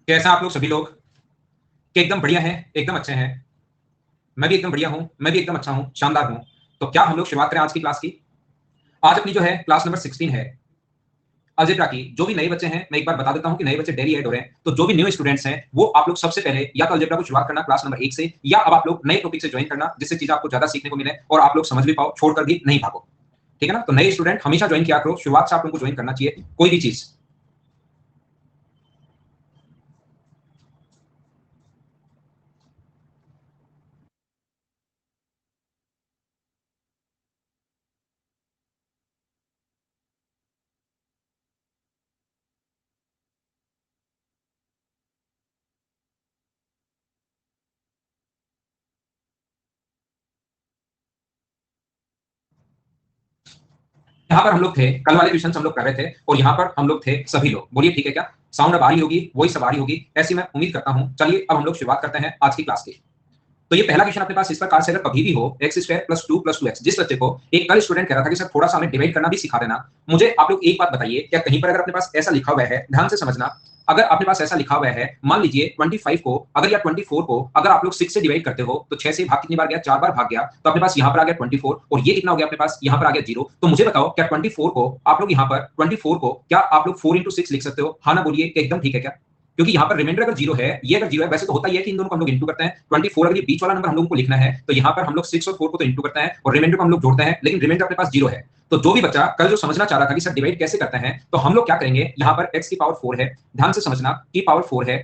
कैसा आप लोग सभी लोग कि एकदम बढ़िया हैं, एकदम अच्छे हैं। मैं भी एकदम बढ़िया हूं, मैं भी एकदम अच्छा हूं, शानदार हूं। तो क्या हम लोग शुरुआत करें आज की क्लास की। आज अपनी जो है क्लास नंबर 16 है अलजेब्रा की। जो भी नए बच्चे हैं, मैं एक बार बता देता हूं कि नए बच्चे डेली ऐड हो रहे हैं, तो जो भी न्यू स्टूडेंट्स हैं वो आप लोग सबसे पहले या तो अलजेब्रा को शुरुआत करना क्लास नंबर 1 से, या अब आप लोग नए टॉपिक से ज्वाइन करना, जिससे चीजें आपको ज्यादा सीखने को मिले और आप लोग समझ भी पाओ, छोड़कर भी नहीं भागो। ठीक है ना। तो नए स्टूडेंट हमेशा ज्वाइन किया करो, शुरुआत से आप लोगों को ज्वाइन करना चाहिए कोई भी चीज। यहाँ पर हम लोग थे, कल वाले क्वेश्चन हम लोग कर रहे थे और यहाँ पर हम लोग थे सभी लोग। बोलिए ठीक है क्या? साउंड अब आ रही होगी, वही सब आ रही होगी, ऐसी मैं उम्मीद करता हूँ। चलिए अब हम लोग शुरुआत करते हैं आज की क्लास की। तो ये पहला क्वेश्चन अपने पास इस प्रकार से अगर कभी भी हो x square plus two plus two x, जिस बच्चे को एक कल स्टूडेंट कह रहा था कि सर थोड़ा सा हमें डिवाइड करना भी सिखा देना। मुझे आप लोग एक बात बताइए, क्या कहीं पर अगर अपने पास ऐसा लिखा हुआ है, ध्यान से समझना, अगर अपने पास ऐसा लिखा हुआ है, मान लीजिए 25 को अगर या 24 को अगर आप लोग 6 से डिवाइड करते हो तो 6 से भाग कितनी बार गया? 4 बार भाग गया। तो अपने पास यहाँ पर आ गया 24 और ये कितना हो गया अपने पास? यहाँ पर आ गया 0। तो मुझे बताओ क्या 24 को आप लोग यहाँ पर 24 को क्या आप लोग 4 इंटू 6 लिख सकते हो? हाँ ना बोलिए कि एकदम ठीक है क्या? क्योंकि यहाँ पर रिमाइंडर अगर जीरो है, ये अगर जीरो है, वैसे तो होता ही है कि इन दोनों को हम लोग इंटू करते हैं। 24 अगर ये बीच वाला नंबर हम लोगों को लिखना है तो यहाँ पर हम लोग 6 और 4 को तो इंटू करते हैं और रिमाइंडर को हम लोग जोड़ते हैं, लेकिन रिमाइंडर अपने पास जीरो है। तो जो भी बच्चा कल जो समझना चाह रहा था कि सर डिवाइड कैसे करते हैं, तो हम लोग क्या करेंगे, यहाँ पर x की पावर 4 है, ध्यान से समझना, की पावर 4 है,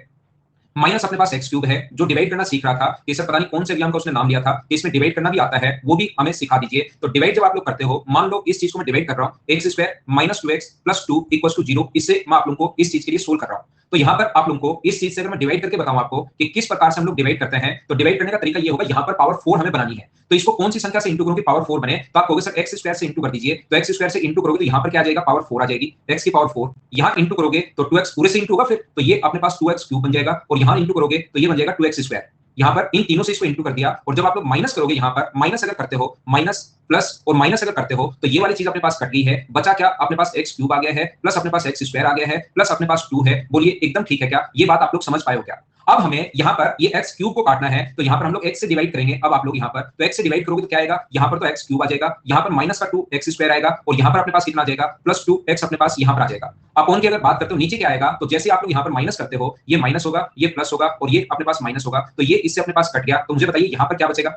माइनस अपने पास एक्स क्यूब है, जो डिवाइड करना सीख रहा था कि सर पता नहीं कौन से एग्जाम का उसने नाम लिया था कि इसमें डिवाइड करना भी आता है, वो भी हमें सिखा दीजिए। तो डिवाइड जब आप लोग करते हो, मान लो इस चीज को मैं डिवाइड कर रहा हूँ, X square minus 2x plus 2 equal to 0, इससे मैं आप लोगों को इस चीज के लिए सोल्व कर रहा हूँ। तो यहाँ पर आप लोगों को इस चीज से अगर मैं डिवाइड करके बताऊं आपको कि किस प्रकार से हम लोग डिवाइड करते हैं, तो डिवाइड करने का तरीका ये होगा, यहाँ पर पावर 4 हमें बनानी है। तो इसको कौन सी संख्या से इंटू करोगे पावर 4 बने? तो आप कहोगे सर एक्स स्क्वायर से इंटू कर दीजिए। तो एक्स स्क्वायर से इंटू करोगे तो यहाँ पर क्या आ जाएगा? पावर 4 आ जाएगी, एक्स की पावर 4। यहाँ इंटू करोगे तो 2x पूरे से इंटू होगा, फिर तो ये अपने पास 2x क्यूब बन जाएगा, और यहाँ इंटू करोगे तो ये बन जाएगा 2x स्क्वायर। यहाँ पर इन तीनों से इसको इंटू कर दिया, और जब आप लोग माइनस करोगे, यहाँ पर माइनस अगर करते हो, माइनस प्लस और माइनस अगर करते हो, तो ये वाली चीज अपने पास कट गई है, बचा क्या? अपने पास एक्स क्यूब आ गया है, प्लस अपने पास एक्स स्क्वायर आ गया है, प्लस अपने पास 2 है। बोलिए एकदम ठीक है क्या? ये बात आप लोग समझ पाए हो क्या? अब हमें यहाँ पर ये एक्स क्यूब को काटना है, तो यहाँ पर हम लोग एक्स से डिवाइड करेंगे। अब आप लोग यहाँ पर तो एक्स से डिवाइड करोगे तो क्या आएगा? यहाँ पर तो एक्स क्यूब आ जाएगा, यहाँ पर माइनस का 2 एक्स स्क्वायर आएगा, और यहाँ पर अपने पास कितना आ जाएगा? प्लस 2 एक्स अपने पास यहाँ पर आ जाएगा। अपॉन की अगर बात करते हो नीचे क्या आएगा, तो जैसे आप लोग यहाँ पर माइनस करते हो, ये माइनस होगा, ये प्लस होगा, और ये अपने पास माइनस होगा, तो ये इससे अपने पास कट गया। तो मुझे बताइए यहाँ पर क्या बचेगा?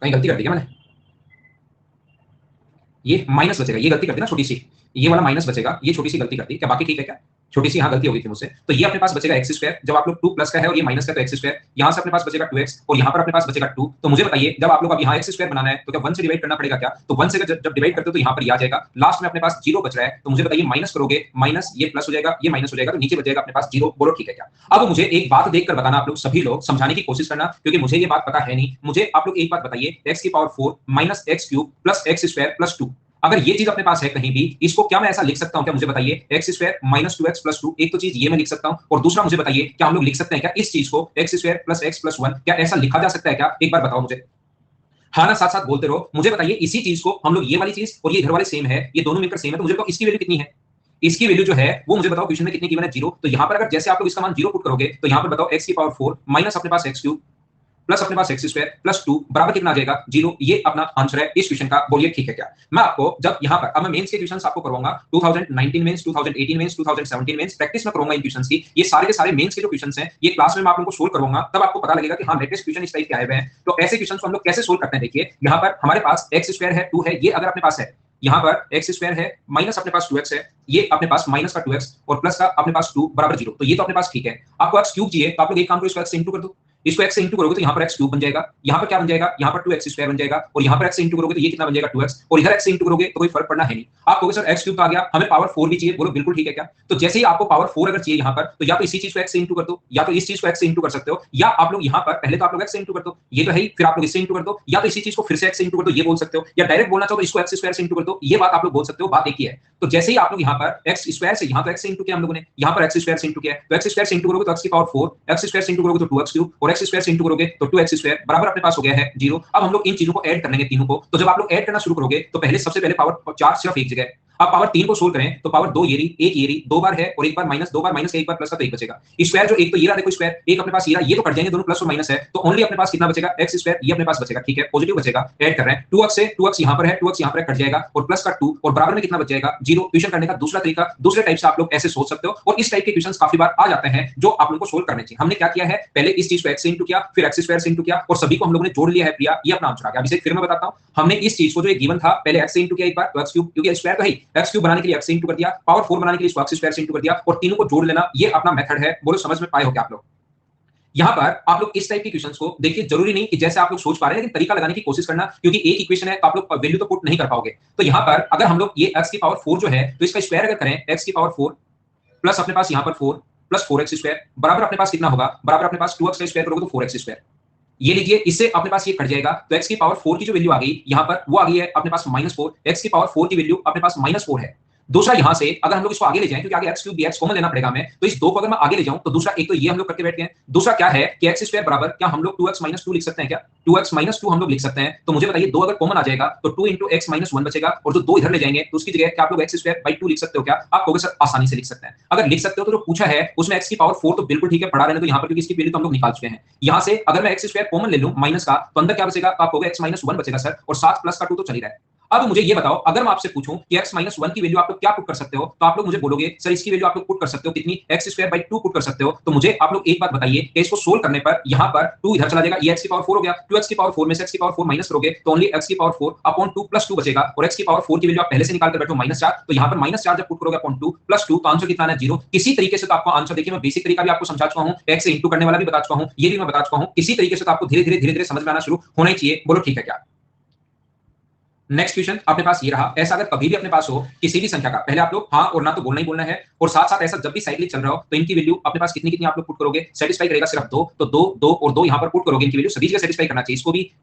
कहीं गलती कर दी क्या मैंने? ये माइनस बचेगा, ये गलती कर दी ना छोटी सी, ये वाला माइनस बचेगा, ये छोटी सी गलती कर दी क्या? बाकी ठीक है क्या? छोटी सी यहाँ गलती हो गई थी मुझसे। तो ये अपने पास बचेगा एक्स स्क्वायर, जब आप लोग 2 प्लस का है और ये माइनस का, तो एक्स स्क्वायर यहाँ से अपने पास बचेगा 2x, और यहाँ पर अपने पास बचेगा 2। तो मुझे बताइए जब आप लोग अब यहाँ एक्स स्क्वायर बनाना है तो क्या 1 से डिवाइड करना पड़ेगा क्या? तो 1 से जब डिवाइड करते हो तो यहाँ पर ये आ जाएगा, लास्ट में अपने पास 0 बच रहा है। तो मुझे बताइए माइनस करोगे, माइनस ये प्लस हो जाएगा, ये माइनस हो जाएगा, तो नीचे बचेगा अपने पास 0। बोलो ठीक है क्या? अब मुझे एक बात देखकर बताना, आप लोग सभी लोग समझाने की कोशिश करना, क्योंकि मुझे ये बात पता है नहीं। मुझे आप लोग एक बात बताइए, एक्स की power 4 minus x cube plus x square plus 2, अगर ये चीज अपने पास है कहीं भी, इसको क्या मैं ऐसा लिख सकता हूं क्या? मुझे बताइए x square minus 2x plus 2, एक तो चीज ये मैं लिख सकता हूं, और दूसरा मुझे बताइए क्या हम लोग लिख सकते हैं क्या इस चीज को x square plus x plus 1, क्या ऐसा लिखा जा सकता है क्या? एक बार बताओ मुझे। हाँ ना, साथ साथ बोलते रहो। मुझे बताइए इसी चीज को हम लोग, ये वाली चीज और ये इधर वाले सेम है, ये दोनों मिलकर सेम है, तो मुझे बताओ इसकी वैल्यू कितनी है? इसकी वैल्यू जो है वो मुझे बताओ क्वेश्चन में कितनी गिवन है? 0। तो यहाँ पर अगर जैसे आप लोग इसका मान 0 पुट करोगे, तो यहाँ पर बताओ एक्स की पावर 4 माइनस अपने पास एक्स क्यूब प्लस अपने पास एक्स स्क्वायर प्लस 2 बराबर कितना आ जाएगा? 0। ये अपना आंसर है इस क्वेश्चन का। बोलिए ठीक है क्या? मैं आपको जब यहाँ पर अब मैं मेंस के क्वेश्चंस आपको करवाऊंगा, 2019 मेंस, 2018 मेंस, 2017 मेंस, प्रैक्टिस में करवाऊंगा इन क्वेश्चंस की। ये सारे के सारे मेंस के जो क्वेश्चंस हैं, ये क्लास में मैं आप लोगों को सोल्व करवाऊंगा, तब आपको पता लगेगा कि हाँ लेटेस्ट क्वेश्चन इस टाइप के आए हुए हैं। तो ऐसे क्वेश्चंस को हम लोग कैसे सोल्व करते हैं, देखिए यहाँ पर हमारे पास एक्स स्क्वायर है, 2 है, ये अगर अपने पास है, यहाँ पर एक्स स्क्वायर है, माइनस अपने पास 2x है, ये अपने पास माइनस का 2x और प्लस का अपने पास 2 बराबर 0। तो ये तो अपने पास ठीक है। आपको x क्यूब चाहिए, तो आप लोग एक काम करो, इसको x से इंटू कर दो। इसको x से इंटू करोगे तो यहाँ पर x क्यूब बन जाएगा, यहाँ पर क्या बन जाएगा? यहाँ पर 2x स्क्वायर बन जाएगा, और यहाँ पर x से इंटू करोगे तो ये कितना बन जाएगा? 2x, और इधर x से इंटू करोगे तो कोई फर्क पड़ना है नहीं। आप कहोगे सर x क्यूब तो आ गया, हमें पावर 4 भी चाहिए। बोलो बिल्कुल ठीक है क्या? तो जैसे ही आपको पावर 4 अगर चाहिए यहाँ पर, तो या तो इसी चीज को x से इंटू कर दो, या तो इस चीज को x से इंटू कर सकते हो, या आप लोग यहाँ पर पहले तो आप लोग x से इंटू कर दो, ये तो है ही, फिर आप लोग इससे इंटू कर दो, या तो इसी चीज को फिर से x से इंटू कर दो, ये बोल सकते हो, या डायरेक्ट बोलना चाहो तो इसको x स्क्वायर से इंटू कर दो, ये बात आप लोग बोल सकते हो, बात एक ही है। तो जैसे ही आप लोग यहाँ पर x स्क्वायर से, यहाँ तो x से इंटू किया हम लोगों ने, यहाँ पर x स्क्वायर से इंटू किया, तो x स्क्वायर से इंटू करोगे तो x की पावर 4, x स्क्वायर से इंटू करोगे तो 2x क्यूब, और x स्क्वायर से इंटू करोगे तो 2x स्क्वायर बराबर अपने पास हो गया है 0। अब हम लोग इन चीजों को ऐड कर लेंगे तीनों को। तो जब आप लोग ऐड करना शुरू करोगे तो पहले सबसे पहले पावर 4 सिर्फ एक जगह है। अब पावर 3 को सोल्व करें तो पावर 2 ये रही, 1 ये रही, 2 बार है और 1 बार माइनस, 2 बार माइनस, 1 बार प्लस का तो 1 बचेगा। स्क्वायर जो एक तो ये रहा, देखो स्क्वायर, एक अपने पास ये रहा, ये तो कट जाएंगे दोनों, प्लस और माइनस है, तो ओनली अपने पास कितना बचेगा, x स्क्वायर, ये अपने पास बचेगा, ठीक है, पॉजिटिव बचेगा, ऐड कर रहे हैं, 2x से 2x यहां पर है, 2x यहां पर कट जाएगा और प्लस का 2 और बराबर में कितना बच जाएगा, 0। ट्यूशन करने का दूसरा तरीका, दूसरे टाइप से आप लोग ऐसे सोच सकते हो और इस टाइप के क्वेश्चंस काफी बार आ जाते हैं जो आप लोगों को सोल्व करने चाहिए। हमने क्या किया है, पहले इस चीज को x से इंटू किया, फिर x स्क्वायर से इंटू किया और सभी को हम लोगों ने जोड़ लिया है प्रिया, ये अपना आंसर आ गया। अभी से फिर मैं बताता हूं, हमने इस चीज को जो एक गिवन था पहले x से इंटू किया एक बार, तो x क्यूब, क्योंकि स्क्वायर तो है, x क्यूब बनाने के लिए x से इंटू कर दिया, पावर 4 बनाने के लिए इसको x स्क्वायर से इंटू कर दिया और तीनों को जोड़ लेना, ये अपना मेथड है। बोलो समझ में पाए हो क्या आप लोग? यहां पर आप लोग इस टाइप के क्वेश्चंस को देखिए, जरूरी नहीं कि जैसे आप लोग सोच पा रहे हैं, लेकिन तरीका लगाने की कोशिश करना, क्योंकि एक इक्वेशन है तो आप लोग वैल्यू तो पुट नहीं कर पाओगे। तो यहां पर अगर हम लोग ये x की पावर 4 जो है, तो इसका स्क्वायर अगर करें, x की पावर 4 प्लस अपने पास यहां पर 4 प्लस 4x स्क्वायर बराबर अपने पास कितना होगा, बराबर अपने पास 2x का स्क्वायर करोगे तो 4x स्क्वायर, ये लीजिए, इससे अपने पास ये कट जाएगा, तो x की पावर 4 की जो वैल्यू आ गई यहां पर वो आ गई है अपने पास -4, x की पावर 4 की वैल्यू अपने पास -4 है। दूसरा यहां से अगर हम लोग इसको आगे ले जाएं, क्योंकि आगे x क्यूब dx कॉमन लेना पड़ेगा हमें, तो इस दो को अगर मैं आगे ले जाऊं तो दूसरा एक तो ये हम लोग करके बैठते हैं, दूसरा क्या है कि x स्क्वायर बराबर, क्या हम लोग 2x - 2 लिख सकते हैं क्या, 2x - 2 हम लोग लिख सकते हैं। तो मुझे बताइए, 2 अगर कॉमन आ जाएगा तो 2 into x - 1 बचेगा और जो 2 इधर ले जाएंगे तो उसकी जगह क्या आप लोग x स्क्वायर बाई 2 लिख सकते हो क्या? आप कहोगे सर आसानी से लिख सकते हैं। अगर लिख सकते हो तो जो पूछा है उसमें x की पावर 4 तो बिल्कुल ठीक है, पढ़ा रहने तो यहां पर, क्योंकि इसकी वैल्यू तो हम लोग निकाल चुके हैं। यहां से अगर मैं x स्क्वायर कॉमन ले लूं माइनस का, तो अंदर क्या बचेगा, आप कहोगे x - 1 बचेगा सर, और 7 प्लस का 2 तो चल ही रहा है। अब मुझे ये बताओ, अगर मैं आपसे पूछूं कि x - 1 की वैल्यू आप लोग क्या पुट कर सकते हो, तो आप लोग मुझे बोलोगे सर इसकी वैल्यू आप लोग पुट कर सकते हो कितनी, x स्क्वायर बाई 2 पुट कर सकते हो। तो मुझे आप लोग एक बात बताइए कि इसको सोल्व करने पर यहां पर 2 इधर चला जाएगा, ये x की पावर 4 हो गया, 2x की पावर 4 में से x की पावर 4 माइनस करोगे तो ओनली x की पावर 4 अपॉन 2 प्लस 2 बचेगा, और x की पावर 4 की वैल्यू आप पहले से निकाल कर बैठो -4, तो यहां पर -4 जब पुट करोगे अपॉन 2 प्लस 2 तो आंसर कितना है, 0। किसी तरीके से तो आपको आंसर, देखिए मैं बेसिक तरीका भी आपको समझा चुका हूं, x से इंटू करने वाला भी बता चुका हूं, ये भी मैं बता चुका हूं, किसी तरीके से तो आपको धीरे-धीरे समझ में आना शुरू होना ही चाहिए। बोलो ठीक है क्या? नेक्स्ट क्वेश्चन अपने पास ये रहा, ऐसा अगर कभी भी अपने पास हो किसी भी संख्या का, पहले आप लोग हाँ और ना तो बोलना ही बोलना है, और साथ साथ ऐसा जब भी साइक्लिक चल रहा हो तो इनकी वैल्यू अपने पास कितनी कितनी आप लोग पुट करोगे, सेटिस्फाई करेगा सिर्फ 2, तो 2 2 और 2 यहां पर पुट करोगे, इनकी वैल्यू सभी जगह सेटिस्फाई करना चाहिए,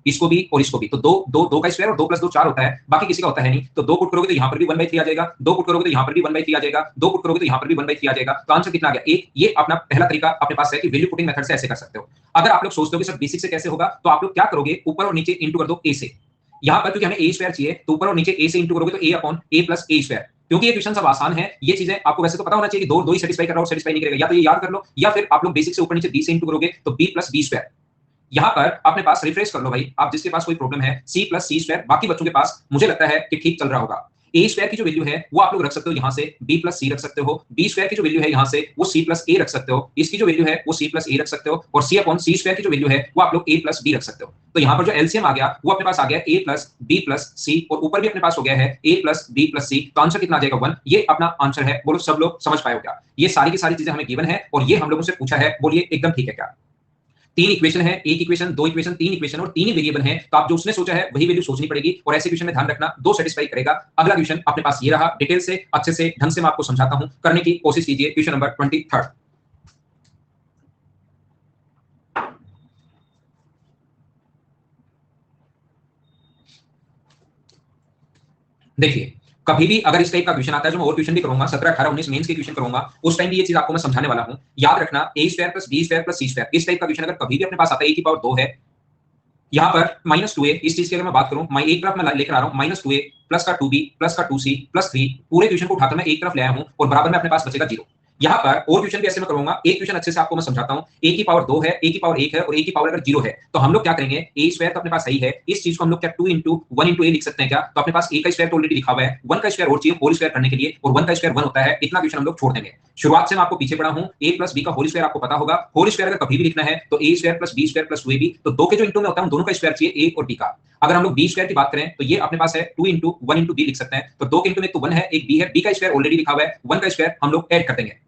इसको भी और इसको भी, तो 2 2 2 का स्क्वायर और 2 प्लस 2 4 होता है, बाकी किसी का होता है नहीं, तो 2 पुट करोगे तो यहां पर भी 1/3 आ जाएगा, 2 पुट करोगे तो यहां पर भी 1/3 आ जाएगा, 2 पुट करोगे तो यहां पर भी 1/3 आ जाएगा, तो आंसर कितना आ गया 1। ये अपना पहला तरीका अपने पास है कि वैल्यू पुटिंग मेथड से ऐसे कर सकते हो। अगर आप लोग सोचते हो कि सर बेसिक से कैसे होगा, तो आप लोग क्या करोगे, ऊपर और नीचे इंटू कर दो a से, यहां पर क्योंकि हमें ए स्क्वायर चाहिए तो ऊपर और नीचे ए से इंटू करोगे तो ए अपॉन ए प्लस ए स्क्वायर, क्योंकि ये क्वेश्चन सब आसान है, ये चीजें आपको वैसे तो पता होना चाहिए कि दो ही सेटिस्फाई कर रहा हो, सेटिस्फाई नहीं करेगा, या तो ये याद कर लो, या फिर आप लोग बेसिक से ऊपर नीचे बी से इंटू करोगे तो बी प्लस बी स्क्वायर। यहां पर अपने पास रिफ्रेश कर लो भाई, आप जिसके पास कोई प्रॉब्लम है, सी प्लस सी स्क्वायर, बाकी बच्चों के पास मुझे लगता है कि ठीक चल रहा होगा। ए स्क्वायर की जो वैल्यू है वो आप लोग रख सकते हो यहां से बी प्लस सी रख सकते हो, बी स्क्वायर की जो वैल्यू है यहां से वो सी प्लस ए रख सकते हो, इसकी जो वैल्यू है वो सी प्लस ए रख सकते हो, और सी अपॉन सी स्क्वायर की जो वैल्यू है वो आप लोग ए प्लस बी रख सकते हो। तो यहां पर जो एलसीएम आ गया वो अपने पास आ गया ए प्लस बी प्लस सी, और ऊपर भी अपने पास हो गया है ए प्लस बी प्लस सी, तो आंसर कितना आ जाएगा 1। ये अपना आंसर है। बोलो सब लोग समझ पाए हो क्या? ये सारी की सारी चीजें हमें गिवन है और ये हम लोगों से पूछा है, बोलिए एकदम ठीक है क्या? 3 इक्वेशन है, एक इक्वेशन, 2 इक्वेशन, 3 इक्वेशन और 3 ही वेरिएबल हैं, तो आप जो उसने सोचा है वही वैल्यू सोचनी पड़ेगी, और ऐसे क्वेश्चन में ध्यान रखना 2 सेटिस्फाई करेगा। अगला क्वेश्चन अपने पास ये रहा, डिटेल से अच्छे से ढंग से मैं आपको समझाता हूं, करने की कोशिश कीजिए। Question number 23। देखिए, कभी भी अगर इस टाइप का क्वेश्चन आता है, जो मैं और क्वेश्चन भी करूंगा, 17 18 19 मेंस के क्वेश्चन करूंगा, उस टाइम भी ये चीज आपको मैं समझाने वाला हूं। याद रखना a square plus b square plus c square, इस टाइप का क्वेश्चन अगर कभी भी अपने पास आता है, a की पावर 2 है, यहाँ पर -2a, इस चीज की अगर मैं बात करूं, मैं एक तरफ मैं लेकर आ रहा हूं -2a प्लस का 2b प्लस का 2c प्लस 3, पूरे क्वेश्चन को उठाकर मैं एक तरफ ले आया हूं और बराबर में अपने पास बचेगा 0। यहाँ पर और क्वेश्चन भी ऐसे मैं करूंगा, एक क्वेश्चन अच्छे से आपको मैं समझाता हूं, a की पावर 2 है, a की पावर 1 है और a की पावर अगर 0 है, तो हम लोग क्या करेंगे, a स्क्वायर तो अपने पास सही है, इस चीज को हम लोग क्या 2 into 1 into a लिख सकते हैं क्या? तो अपने पास a का स्क्वायर तो ऑलरेडी लिखा हुआ है, 1 का स्क्वायर और चाहिए होल स्क्वायर करने के लिए, और 1 का स्क्वायर 1 होता है, इतना क्वेश्चन हम लोग छोड़ देंगे। शुरुआत से मैं आपको पीछे पढ़ा हूं, a प्लस b का होल स्क्वायर आपको पता होगा, होल स्क्वायर अगर कभी भी लिखना है तो a square plus b square plus 2ab, तो दो के जो इंटू में होता है उन दोनों का स्क्वायर चाहिए a और b का। अगर हम लोग b स्क्वायर की बात करें तो ये अपने पास है 2 into 1 into b लिख सकते हैं, तो दो के इंटू में तो 1 है, एक b है, b का स्क्वायर ऑलरेडी लिखा हुआ है, 1 का स्क्वायर हम लोग ऐड कर देंगे।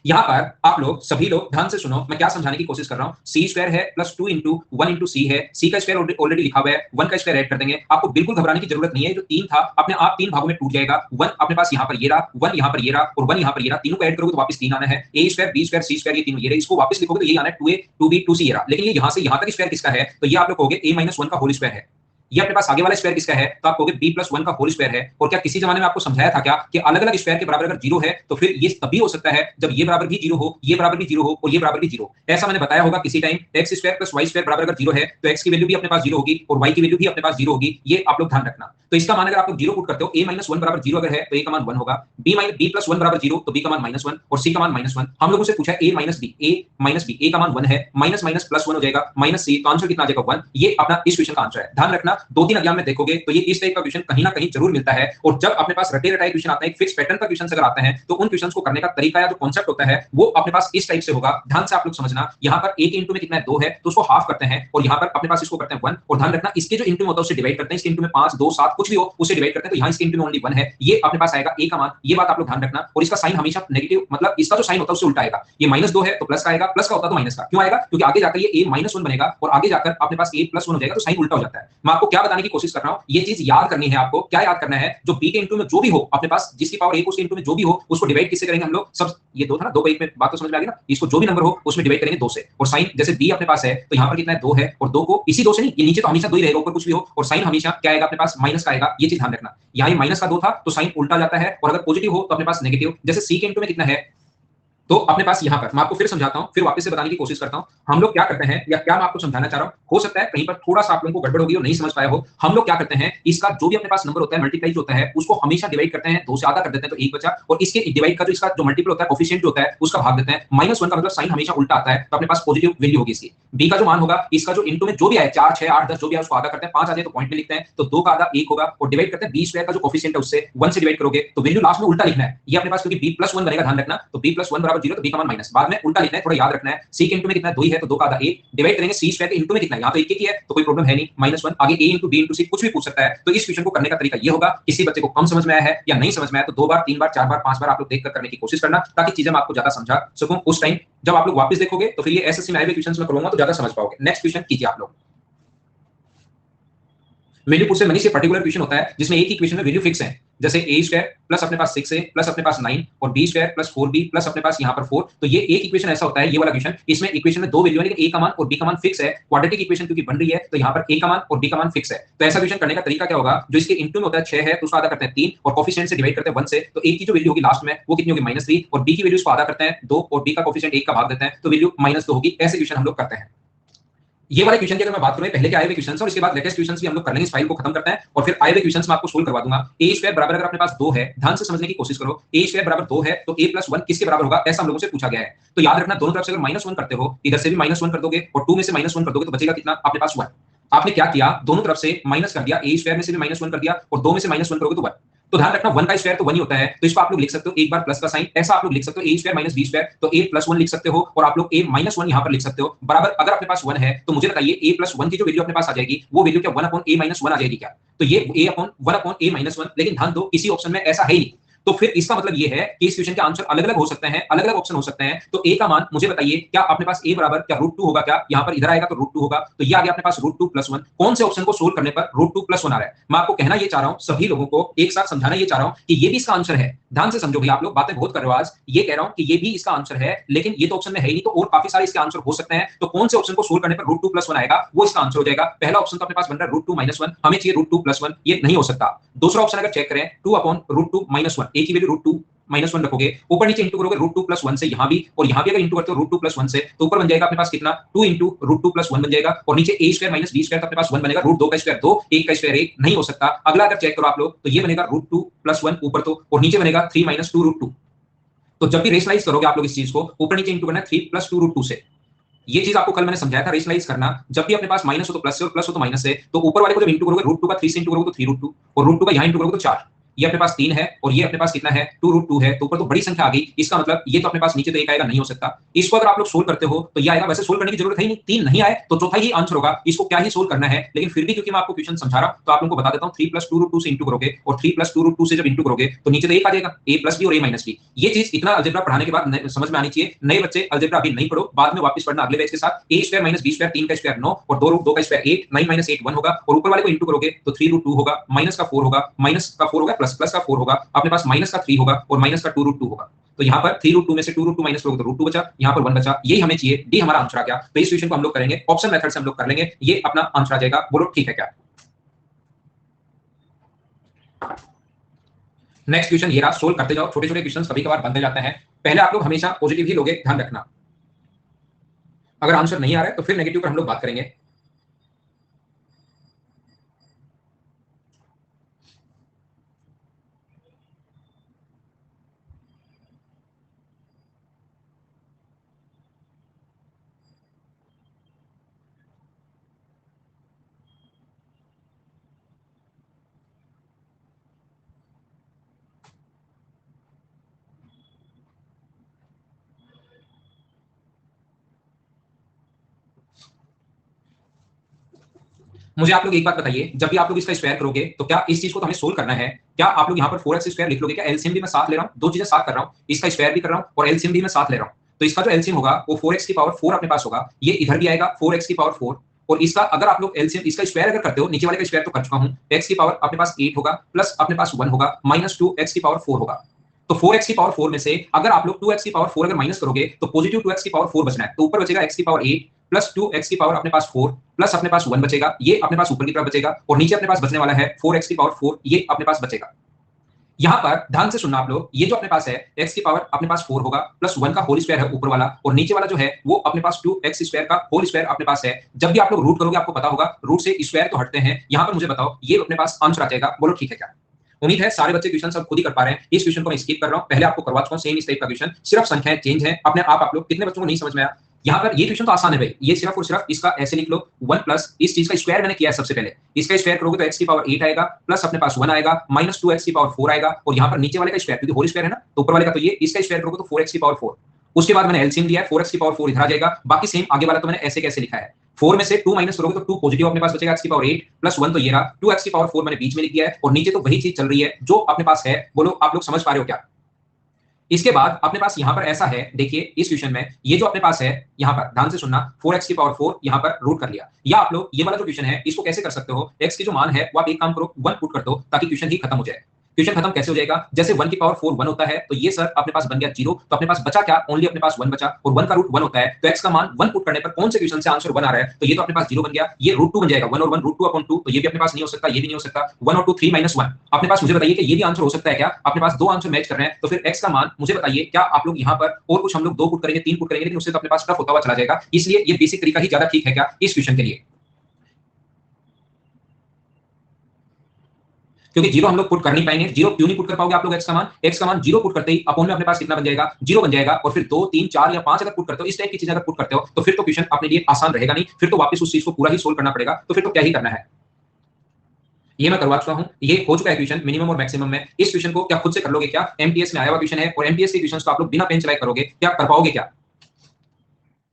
यहाँ पर आप लोग सभी लोग ध्यान से सुनो, मैं क्या समझाने की कोशिश कर रहा हूँ। सी स्क्वायर है प्लस 2 into 1 into c है, सी का स्क्वायर ऑलरेडी लिखा हुआ है, 1 का स्क्वायर ऐड कर देंगे। आपको बिल्कुल घबराने की जरूरत नहीं है, जो 3 था अपने आप 3 भागों में टूट जाएगा। 1 अपने पास यहाँ पर ये रहा, 1 यहाँ पर ये रहा और 1 यहाँ पर ये रहा, तीनों को ऐड करोगे तो वापस 3 आना है। a square b square c square ये तीनों ये रहे, इसको वापस लिखोगे तो ये आना है 2a 2b 2c ये रहा, लेकिन ये यहाँ से यहाँ तक स्क्वायर किसका है, तो ये आप लोग कहोगे a - 1 का होल स्क्वायर है। ये अपने पास आगे वाला स्क्वायर किसका है, तो आप कहोगे b + 1 का होल स्क्वायर है। और क्या किसी जमाने में आपको समझाया था क्या कि अलग अलग स्क्वायर के बराबर अगर 0 है तो फिर ये तभी हो सकता है जब ये बराबर भी 0 हो, ये बराबर भी 0 हो और ये बराबर भी 0। ऐसा मैंने बताया होगा किसी time, x square + y square बराबर अगर 0 है तो x की वैल्यू भी अपने पास 0 होगी और y की वैल्यू भी अपने पास 0 होगी। ये आप लोग ध्यान रखना। तो इसका मान अगर आप लोग 0 पुट करते हो, a - 1 बराबर 0 अगर है तो a का मान 1 होगा, b + 1 बराबर 0 तो b का मान -1 और c का मान -1। हम लोगों से पूछा है a - b, a का मान 1 है, माइनस माइनस प्लस 1 हो जाएगा, -c, तो आंसर कितना आ जाएगा 1। ये अपना इस क्वेश्चन का आंसर है। ध्यान रखना 2-3 एग्जाम में देखोगे तो ये इस टाइप का क्वेश्चन कहीं ना कहीं जरूर मिलता है। और जब अपने पास रटे रटाए क्वेश्चन आता है, एक फिक्स पैटर्न का क्वेश्चन अगर आता है तो उन क्वेश्चंस को करने का तरीका या जो कांसेप्ट होता है वो अपने पास इस टाइप से होगा। ध्यान से आप लोग समझना, यहाँ पर a के इंटू में कितना है 2 है तो उसको हाफ करते हैं और यहाँ पर अपने पास इसको करते हैं 1। और ध्यान रखना इसके जो इंटू होता है उससे डिवाइड करते हैं, इसके इंटू में 5, 2, 7 कुछ भी हो उससे डिवाइड करते हैं, तो यहाँ इसके इंटू में ओनली 1 है, ये अपने पास आएगा a का मान। ये बात आप लोग ध्यान रखना। और इसका साइन हमेशा नेगेटिव, मतलब इसका जो साइन होता है उससे उल्टा आएगा। ये -2 है तो प्लस का आएगा, प्लस का होता तो माइनस का क्यों आएगा, क्योंकि आगे जाकर ये a - 1 बनेगा और आगे जाकर अपने पास a + 1 हो जाएगा तो साइन उल्टा हो जाता है। मैं आपको क्या बताने की कोशिश कर रहा हूं, ये चीज याद करनी है आपको। क्या याद करना है, जो b के इंटू में जो भी हो अपने पास, जिसकी पावर 1 उसके इंटू में जो भी हो उसको डिवाइड किससे करेंगे हम लोग, सब ये 2 था ना, 2 को 1 में, बात तो समझ में आ गई ना। इसको जो भी नंबर हो उसमें डिवाइड करेंगे 2 से। और साइन जैसे b अपने पास है तो यहाँ पर कितना है 2 है और 2 को इसी 2 से नहीं, ये नीचे तो हमेशा 2 ही रहेगा, ऊपर कुछ भी हो, और साइन हमेशा क्या आएगा अपने पास माइनस का आएगा। ये चीज ध्यान रखना। यहाँ ये माइनस का 2 था तो साइन उल्टा जाता है, और अगर पॉजिटिव हो तो अपने पास नेगेटिव। जैसे c के इंटू में कितना है, तो अपने पास यहाँ पर मैं आपको फिर समझाता हूँ, फिर वापस से बताने की कोशिश करता हूँ हम लोग क्या करते हैं, या क्या मैं आपको समझाना चाह रहा हूँ। हो सकता है कहीं पर थोड़ा सा आप लोगों को गड़बड़ होगी और नहीं समझ पाया हो। हम लोग क्या करते हैं, इसका जो भी अपने पास नंबर होता है मल्टीप्लाई होता है उसको हमेशा डिवाइड करते हैं, 2 से आधा कर देते हैं तो 1 बचा, और इसके डिवाइड का जो इसका जो मल्टीपल होता है कोफिशिएंट जो होता है उसका भाग देते हैं। -1 का मतलब साइन हमेशा उल्टा आता है तो अपने पास पॉजिटिव वैल्यू होगी इसकी। b का जो मान होगा, इसका जो इंटू में जो भी आए 4, 6, 8, 10 जो भी है उसको आधा करते हैं, 5 आ जाए तो पॉइंट में लिखते हैं, तो 2 का आधा 1 होगा और डिवाइड करते हैं b स्क्वायर का जो कोफिशिएंट है उससे 1 से डिवाइड करोगे तो वैल्यू लास्ट में उल्टा लिखना है। ये अपने पास क्योंकि b + 1 बनेगा, ध्यान रखना, तो b + 1 बराबर 0 तो b का मान माइनस, बाद में उल्टा लिखना है, थोड़ा याद रखना है। c के इंटू में कितना है 2 ही है तो 2 का आधा 1 डिवाइड करेंगे c स्क्वायर के इंटू में कितना है, यहाँ तो 1 ही है तो कोई प्रॉब्लम है नहीं, -1 आगे a into b into c कुछ भी पूछ सकता है। तो इस क्वेश्चन को करने का तरीका ये होगा, किसी बच्चे को कम समझ में आया है या नहीं समझ में आया तो 2 बार 3 बार 4 बार 5 बार आप लोग देखकर करने की कोशिश करना, ताकि चीजें मैं आपको ज्यादा समझा सकूं। उस टाइम जब आप लोग वापस देखोगे तो फिर ये एसएससी में आए हुए क्वेश्चंस में करूंगा तो ज्यादा समझ पाओगे। नेक्स्ट क्वेश्चन कीजिए आप लोग। वैल्यू पुट से मनी से पर्टिकुलर क्वेश्चन होता है जिसमें एक ही क्वेश्चन में वैल्यू फिक्स है, जैसे a स्क्वायर प्लस अपने पास 6a प्लस अपने पास 9 और b square plus 4b plus अपने पास यहाँ पर 4। तो ये एक इक्वेशन ऐसा होता है, ये वाला क्वेश्चन, इसमें इक्वेशन में 2 वैल्यू है लेकिन a का मान और b का मान फिक्स है। क्वाड्रेटिक इक्वेशन क्योंकि बन रही है तो यहाँ पर a का मान और b का मान फिक्स है। तो ऐसा क्वेश्चन करने का तरीका क्या होगा, जो इसके इंटू में होता है 6 है तो उसको आधा करते हैं 3 और कोफिशिएंट से डिवाइड करते हैं 1 से, तो a की जो वैल्यू होगी लास्ट में वो कितनी होगी -3 और b की वैल्यू इसको आधा करते हैं 2 और b का कोफिशिएंट 1 का भाग देते हैं तो वैल्यू -2 होगी। ऐसे क्वेश्चन हम लोग करते हैं। ये वाले क्वेश्चन की अगर मैं बात करूं, पहले के आए हुए क्वेश्चंस और इसके बाद लेटेस्ट क्वेश्चंस भी हम लोग कर लेंगे, इस फाइल को खत्म करते हैं और फिर आए हुए क्वेश्चंस मैं आपको सोल्व करवा दूंगा। a स्क्वायर बराबर अगर अपने पास 2 है, ध्यान से समझने की कोशिश करो, a स्क्वायर बराबर 2 है तो a + 1 किसके बराबर होगा, ऐसा हम लोगों से पूछा गया है। तो याद रखना दोनों तरफ से अगर -1 करते हो, इधर से भी -1 कर दोगे और 2 में से -1 कर दोगे तो बचेगा कितना अपने पास 1। आपने क्या किया, दोनों तरफ से माइनस कर दिया, a स्क्वायर में से भी -1 कर दिया और 2 में से -1 करोगे तो 1। तो ध्यान रखना 1 का स्क्वायर तो 1 ही होता है, तो इसको आप लोग लिख सकते हो एक बार प्लस का साइन, ऐसा आप लोग लिख सकते हो a स्क्वायर - b स्क्वायर, तो a + 1 लिख सकते हो और आप लोग a - 1 यहां पर लिख सकते हो बराबर। अगर अपने पास 1 है तो मुझे बताइए a + 1 की जो वैल्यू अपने पास आ जाएगी वो वैल्यू क्या 1/a - 1 आ जाएगी क्या, तो ये a/1/a - 1, लेकिन ध्यान दो किसी ऑप्शन में ऐसा है ही नहीं। तो फिर इसका मतलब ये है कि इस क्वेश्चन के आंसर अलग-अलग हो सकते हैं, अलग-अलग ऑप्शन हो सकते हैं। तो a का मान मुझे बताइए, क्या अपने पास a बराबर क्या √2 होगा क्या, यहां पर इधर आएगा तो √2 होगा, तो ये आ गया अपने पास √2 + 1। कौन से ऑप्शन को सोल्व करने पर √2 + 1 आ रहा है, मैं आपको कहना ये चाह रहा हूं, सभी लोगों को एक साथ समझाना ये चाह रहा हूं कि ये भी इसका आंसर है। ध्यान से समझो भैया, आप लोग बातें बहुत कर रहे हो आज, ये कह रहा हूं कि ये भी इसका आंसर है, लेकिन ये तो ऑप्शन में है ही नहीं, तो और काफी सारे इसके आंसर हो सकते हैं। तो कौन से ऑप्शन को सोल्व करने पर √2 + 1 आएगा, वो इसका आंसर हो जाएगा। पहला ऑप्शन तो अपने पास बन रहा है √2 - 1, हमें चाहिए √2 + 1, ये नहीं हो सकता। दूसरा ऑप्शन अगर चेक करें 2/√2 - 1, a की वैल्यू √2 -1 रखोगे, ऊपर नीचे इंटू करोगे √2 + 1 से यहां भी, और यहां भी अगर इंटू करते हो √2 + 1 से, तो ऊपर बन जाएगा अपने पास कितना 2 * √2 + 1 बन जाएगा, और नीचे a स्क्वायर - b स्क्वायर का अपने पास 1 बनेगा, √2 का स्क्वायर 2, 1 का स्क्वायर 1, नहीं हो सकता। अगला अगर चेक करो आप लोग तो ये बनेगा √2 + 1 ऊपर तो, और नीचे बनेगा 3 - 2 √2। तो जब भी रेशनलाइज करोगे आप लोग इस चीज को, ऊपर नीचे इंटू करना है 3 + 2 √2 से। ये चीज आपको कल मैंने समझाया था, रेशनलाइज करना, जब भी अपने पास माइनस हो तो प्लस से और प्लस हो तो माइनस से, तो ऊपर वाले को जब इंटू करोगे √2 का 3 से इंटू करोगे तो 3 √2, और √2 का यहां इंटू करोगे तो 4। ये अपने पास 3 है और ये अपने पास कितना है 2 √2 है, तो ऊपर तो बड़ी संख्या आ गई, इसका मतलब ये तो अपने पास नीचे तो 1 आएगा, नहीं हो सकता। इसको अगर आप लोग सोल्व करते हो तो ये आएगा, वैसे सोल्व करने की जरूरत है ही नहीं, 3 नहीं आए तो चौथा ही आंसर होगा, इसको क्या ही सोल्व करना है। लेकिन फिर भी क्योंकि मैं आपको क्वेश्चन समझा रहा हूं तो आप लोगों को बता देता हूं, 3 + 2 √2 से इंटू करोगे और 3 + 2 √2 से जब इंटू करोगे तो नीचे तो 1 आ जाएगा, a + b और a - b। ये चीज इतना अलजेब्रा पढ़ाने के बाद समझ में आनी चाहिए। नए बच्चे अलजेब्रा अभी नहीं पढ़ो, बाद में वापस पढ़ना अगले बैच के साथ। a स्क्वायर - b स्क्वायर, 3 का स्क्वायर 9 और 2 का स्क्वायर 8, 9 - 8 1 होगा, और ऊपर वाले को इंटू करोगे तो 3 √2 होगा, माइनस का 4 होगा, माइनस का 4 होगा, प्लस का 4 होगा, अपने पास माइनस का 3 होगा और माइनस का 2 √2 होगा। तो यहाँ पर 3 √2 में से 2 √2 माइनस करोगे तो √2 बचा, यहाँ पर 1 बचा, यही हमें चाहिए, डी हमारा आंसर आ गया। तो इस क्वेश्चन को हम लोग करेंगे ऑप्शन मेथड से, हम लोग कर लेंगे, ये अपना आंसर आ जाएगा। बोलो ठीक है क्या? नेक्स्ट क्वेश्चन ये रहा, सोल्व करते जाओ। छोटे छोटे क्वेश्चन कभी कभार बनते जाते हैं, पहले आप लोग हमेशा पॉजिटिव ही लोगे, ध्यान रखना। अगर आंसर नहीं आ रहा है तो फिर नेगेटिव पर हम लोग बात करेंगे। मुझे आप लोग एक बात बताइए, जब भी आप लोग इसका स्क्वायर करोगे तो क्या इस चीज को तो हमें सोल्व करना है, क्या आप लोग यहाँ पर 4x स्क्वायर लिख लोगे? क्या एलसीएम भी मैं साथ ले रहा हूँ, दो चीजें साथ कर रहा हूँ, इसका स्क्वायर भी कर रहा हूँ और एलसीएम भी मैं साथ ले रहा हूँ। तो इसका जो एलसीएम होगा वो 4x की पावर 4 अपने पास होगा, ये इधर भी आएगा 4x की पावर 4। और इसका अगर आप लोग एलसीएम इसका स्क्वायर अगर करते हो, नीचे वाले का स्क्वायर तो कर चुका हूँ, x की पावर अपने पास 8 होगा प्लस अपने पास 1 होगा माइनस 2x की पावर 4 होगा। तो 4x की पावर 4 में से अगर आप लोग 2x की पावर 4 अगर माइनस करोगे तो पॉजिटिव 2x की पावर 4 बचना है, तो ऊपर बचेगा x की पावर 8 प्लस 2x की पावर अपने पास 4 प्लस अपने पास 1 बचेगा, ये अपने पास ऊपर की तरफ बचेगा और नीचे अपने पास बचने वाला है 4x की पावर 4, ये अपने पास बचेगा। यहां पर ध्यान से सुनना आप लोग, ये जो अपने पास है x की पावर अपने पास 4 होगा प्लस 1 का होल स्क्वायर है ऊपर वाला, और नीचे वाला जो है वो अपने पास 2x स्क्वायर का होल स्क्वायर अपने पास है। जब भी आप लोग रूट करोगे आपको पता होगा रूट से स्क्वायर तो हटते हैं। यहां पर मुझे बताओ ये अपने पास आंसर आ जाएगा, बोलो ठीक है क्या? उम्मीद है सारे बच्चे क्वेश्चन सब खुद ही कर पा रहे हैं। इस क्वेश्चन को मैं स्किप कर रहा हूं, पहले आपको करवा चुका हूं सेम इस टाइप का क्वेश्चन, सिर्फ संख्याएं चेंज है अपने आप लोग कितने बच्चों को नहीं समझ में आया? यहाँ पर ये क्वेश्चन तो आसान है भाई, ये सिर्फ और सिर्फ इसका ऐसे लिख लो 1 प्लस इस चीज का स्क्वायर मैंने किया है सबसे पहले, इसका स्क्वायर करोगे तो x की पावर 8 आएगा प्लस अपने पास 1 आएगा माइनस 2x की पावर 4 आएगा, और यहाँ पर नीचे वाले का स्क्वायर क्योंकि होल स्क्वायर है ना, तो ऊपर वाले का तो ये, इसका स्क्वायर करोगे तो 4x की पावर 4। उसके बाद मैंने एलसीएम दिया है, 4x की पावर 4 इधर आ जाएगा, बाकी सेम आगे वाला तो मैंने ऐसे कैसे लिखा है। 4 में से 2 माइनस करोगे तो 2 पॉजिटिव अपने पास बचेगा, x की पावर 8 प्लस 1 तो ये रहा, 2x की पावर 4 मैंने बीच में लिख दिया है, और नीचे तो वही चीज चल रही है जो अपने पास है। बोलो आप लोग समझ पा रहे हो क्या? इसके बाद अपने पास यहां पर ऐसा है, देखिए इस क्वेश्चन में ये जो अपने पास है, यहां पर ध्यान से सुनना, 4x की पावर 4 यहां पर रूट कर लिया, या आप लोग ये वाला जो क्वेश्चन है इसको कैसे कर सकते हो, x की जो मान है वो आप एक काम करो 1 पुट कर दो ताकि क्वेश्चन ही खत्म हो जाए। क्वेश्चन खत्म कैसे हो जाएगा? जैसे 1 की पावर 4 1 होता है, तो ये सर अपने पास बन गया 0, तो अपने पास बचा क्या? ओनली अपने पास 1 बचा, और 1 का रूट 1 होता है, तो x का मान 1 पुट करने पर कौन से क्वेश्चन से आंसर 1 आ रहा है, तो ये तो अपने पास 0 बन गया, ये रूट 2 बन जाएगा, 1 और 1 रूट 2 अपॉन 2, तो ये भी अपने पास नहीं हो सकता, ये भी नहीं हो सकता, 1 और 2 3 माइनस 1 अपने पास। मुझे बताइए कि ये भी आंसर हो सकता है क्या? अपने पास दो आंसर मैच कर रहे हैं, तो फिर x का मान मुझे बताइए, क्या आप लोग यहाँ पर और कुछ हम लोग 2 पुट करेंगे 3 पुट करेंगे, लेकिन उससे तो अपने पास टफ होता हुआ चला जाएगा, इसलिए ये बेसिक तरीका ही ज्यादा ठीक है क्या इस क्वेश्चन के लिए? क्योंकि जीरो हम लोग पुट कर नहीं पाएंगे। जीरो क्यों नहीं पुट कर पाओगे आप लोग? एक्स का मान जीरो पुट करते ही अपॉन में अपने पास कितना बन जाएगा? जीरो बन जाएगा, और फिर 2 3 4 या 5 अगर पुट करते हो, इस टाइप की चीजें अगर पुट करते हो, तो फिर तो क्वेश्चन अपने लिए आसान रहेगा नहीं, फिर तो वापस उस चीज को पूरा ही सोल्व करना पड़ेगा, तो फिर तो क्या ही करना है। ये मैं करवा चुका हूं, ये हो चुका है क्वेश्चन मिनिमम और मैक्सिमम में। इस क्वेश्चन को क्या खुद से कर लोगे क्या? एमटीएस में आया हुआ क्वेश्चन है, और एमटीएस के क्वेश्चन को आप लोग बिना पेन चलाए करोगे क्या? कर पाओगे क्या?